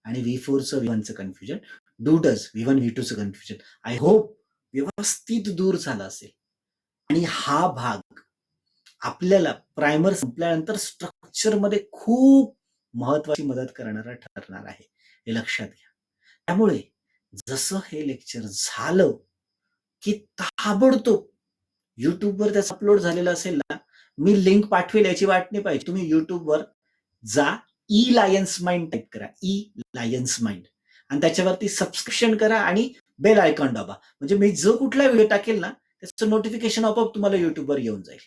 S1: आणि V4चं V1चं कन्फ्युजन, डू डज V1 V2चं कन्फ्युजन आय होप व्यवस्थित दूर झाला असेल. आणि हा भाग आपल्याला प्रायमर संपल्यानंतर स्ट्रक्चरमध्ये खूप महत्वाची मदत करणारा ठरणार आहे, हे लक्षात घ्या. त्यामुळे जसं हे लेक्चर झालं की ताबडतोब युट्यूबवर त्याचं अपलोड झालेलं असेल ना, मी लिंक पाठवेल याची वाट नाही पाहिजे. तुम्ही युट्यूबवर जा, ई लायन्स माइंड टाईप करा, ई लायन्स माइंड, आणि त्याच्यावरती सबस्क्रिप्शन करा आणि बेल आयकॉन दाबा. म्हणजे मी जो कुठला व्हिडिओ टाकेल ना त्याचं नोटिफिकेशन आपोआप तुम्हाला युट्यूबवर येऊन जाईल.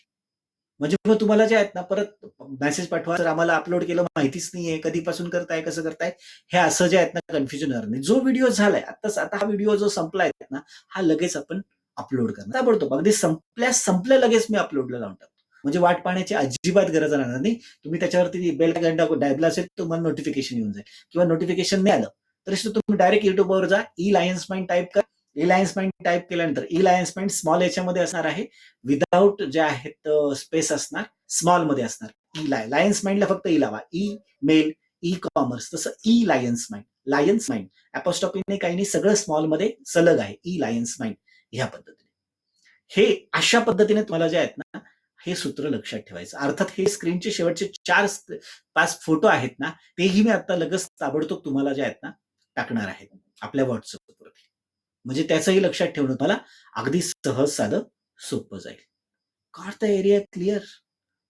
S1: म्हणजे मग तुम्हाला जे आहेत ना परत मेसेज पाठवा, जर आम्हाला अपलोड केलं माहितीच नाहीये, कधीपासून करताय, कसं करताय, हे असं जे आहेत ना कन्फ्युजन होणार नाही. जो व्हिडिओ झालाय आता हा व्हिडिओ जो संपलाय ना, हा लगेच आपण अपलोड करणार ताबडतोब. अगदी संपल्या लगेच मी अपलोडला लावून टाकतो. म्हणजे वाट पाहण्याची अजिबात गरज राहणार नाही. तुम्ही त्याच्यावरती बेल आयकॉन दाबला असेल तर तुम्हाला नोटिफिकेशन येऊन जाईल, किंवा नोटिफिकेशन नाही आलं तरी तुम्ही डायरेक्ट युट्यूबवर जा, ई लायन्स माइंड टाईप करा. ई लायन्स माइंड टाईप केल्यानंतर ई लायन्स माइंड स्मॉल याच्यामध्ये असणार आहे, विदाउट जे आहेत स्पेस असणार, स्मॉल मध्ये असणार. ई लायन्स माइंडला फक्त ई लावा, ई मेल, ई कॉमर्स, तसं e lions mind, lions mind अपॉस्ट्रॉफीने काही नाही, सगळं स्मॉल मध्ये सलग आहे, ई लायन्स माइंड. ह्या पद्धतीने हे अशा पद्धतीने तुम्हाला जे आहेत ना हे सूत्र लक्षात ठेवायचं. अर्थात हे स्क्रीनचे शेवटचे 4-5 फोटो आहेत ना, तेही मी आता लगेच ताबडतोब तुम्हाला जे आहेत ना टाकणार आहे आपल्या व्हॉट्सअपवरती. म्हणजे त्याचंही लक्षात ठेवणं मला अगदी सहज साधं सोपं जाईल. Got the area clear?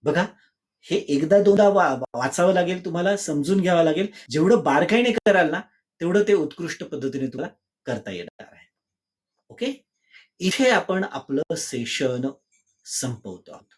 S1: बघा, हे एकदा दोनदा वाचावं लागेल, तुम्हाला समजून घ्यावं लागेल. जेवढं बारकाईने कराल ना तेवढं ते उत्कृष्ट पद्धतीने तुम्हाला करता येणार आहे. ओके, इथे आपण आपलं सेशन संपवतो आहोत.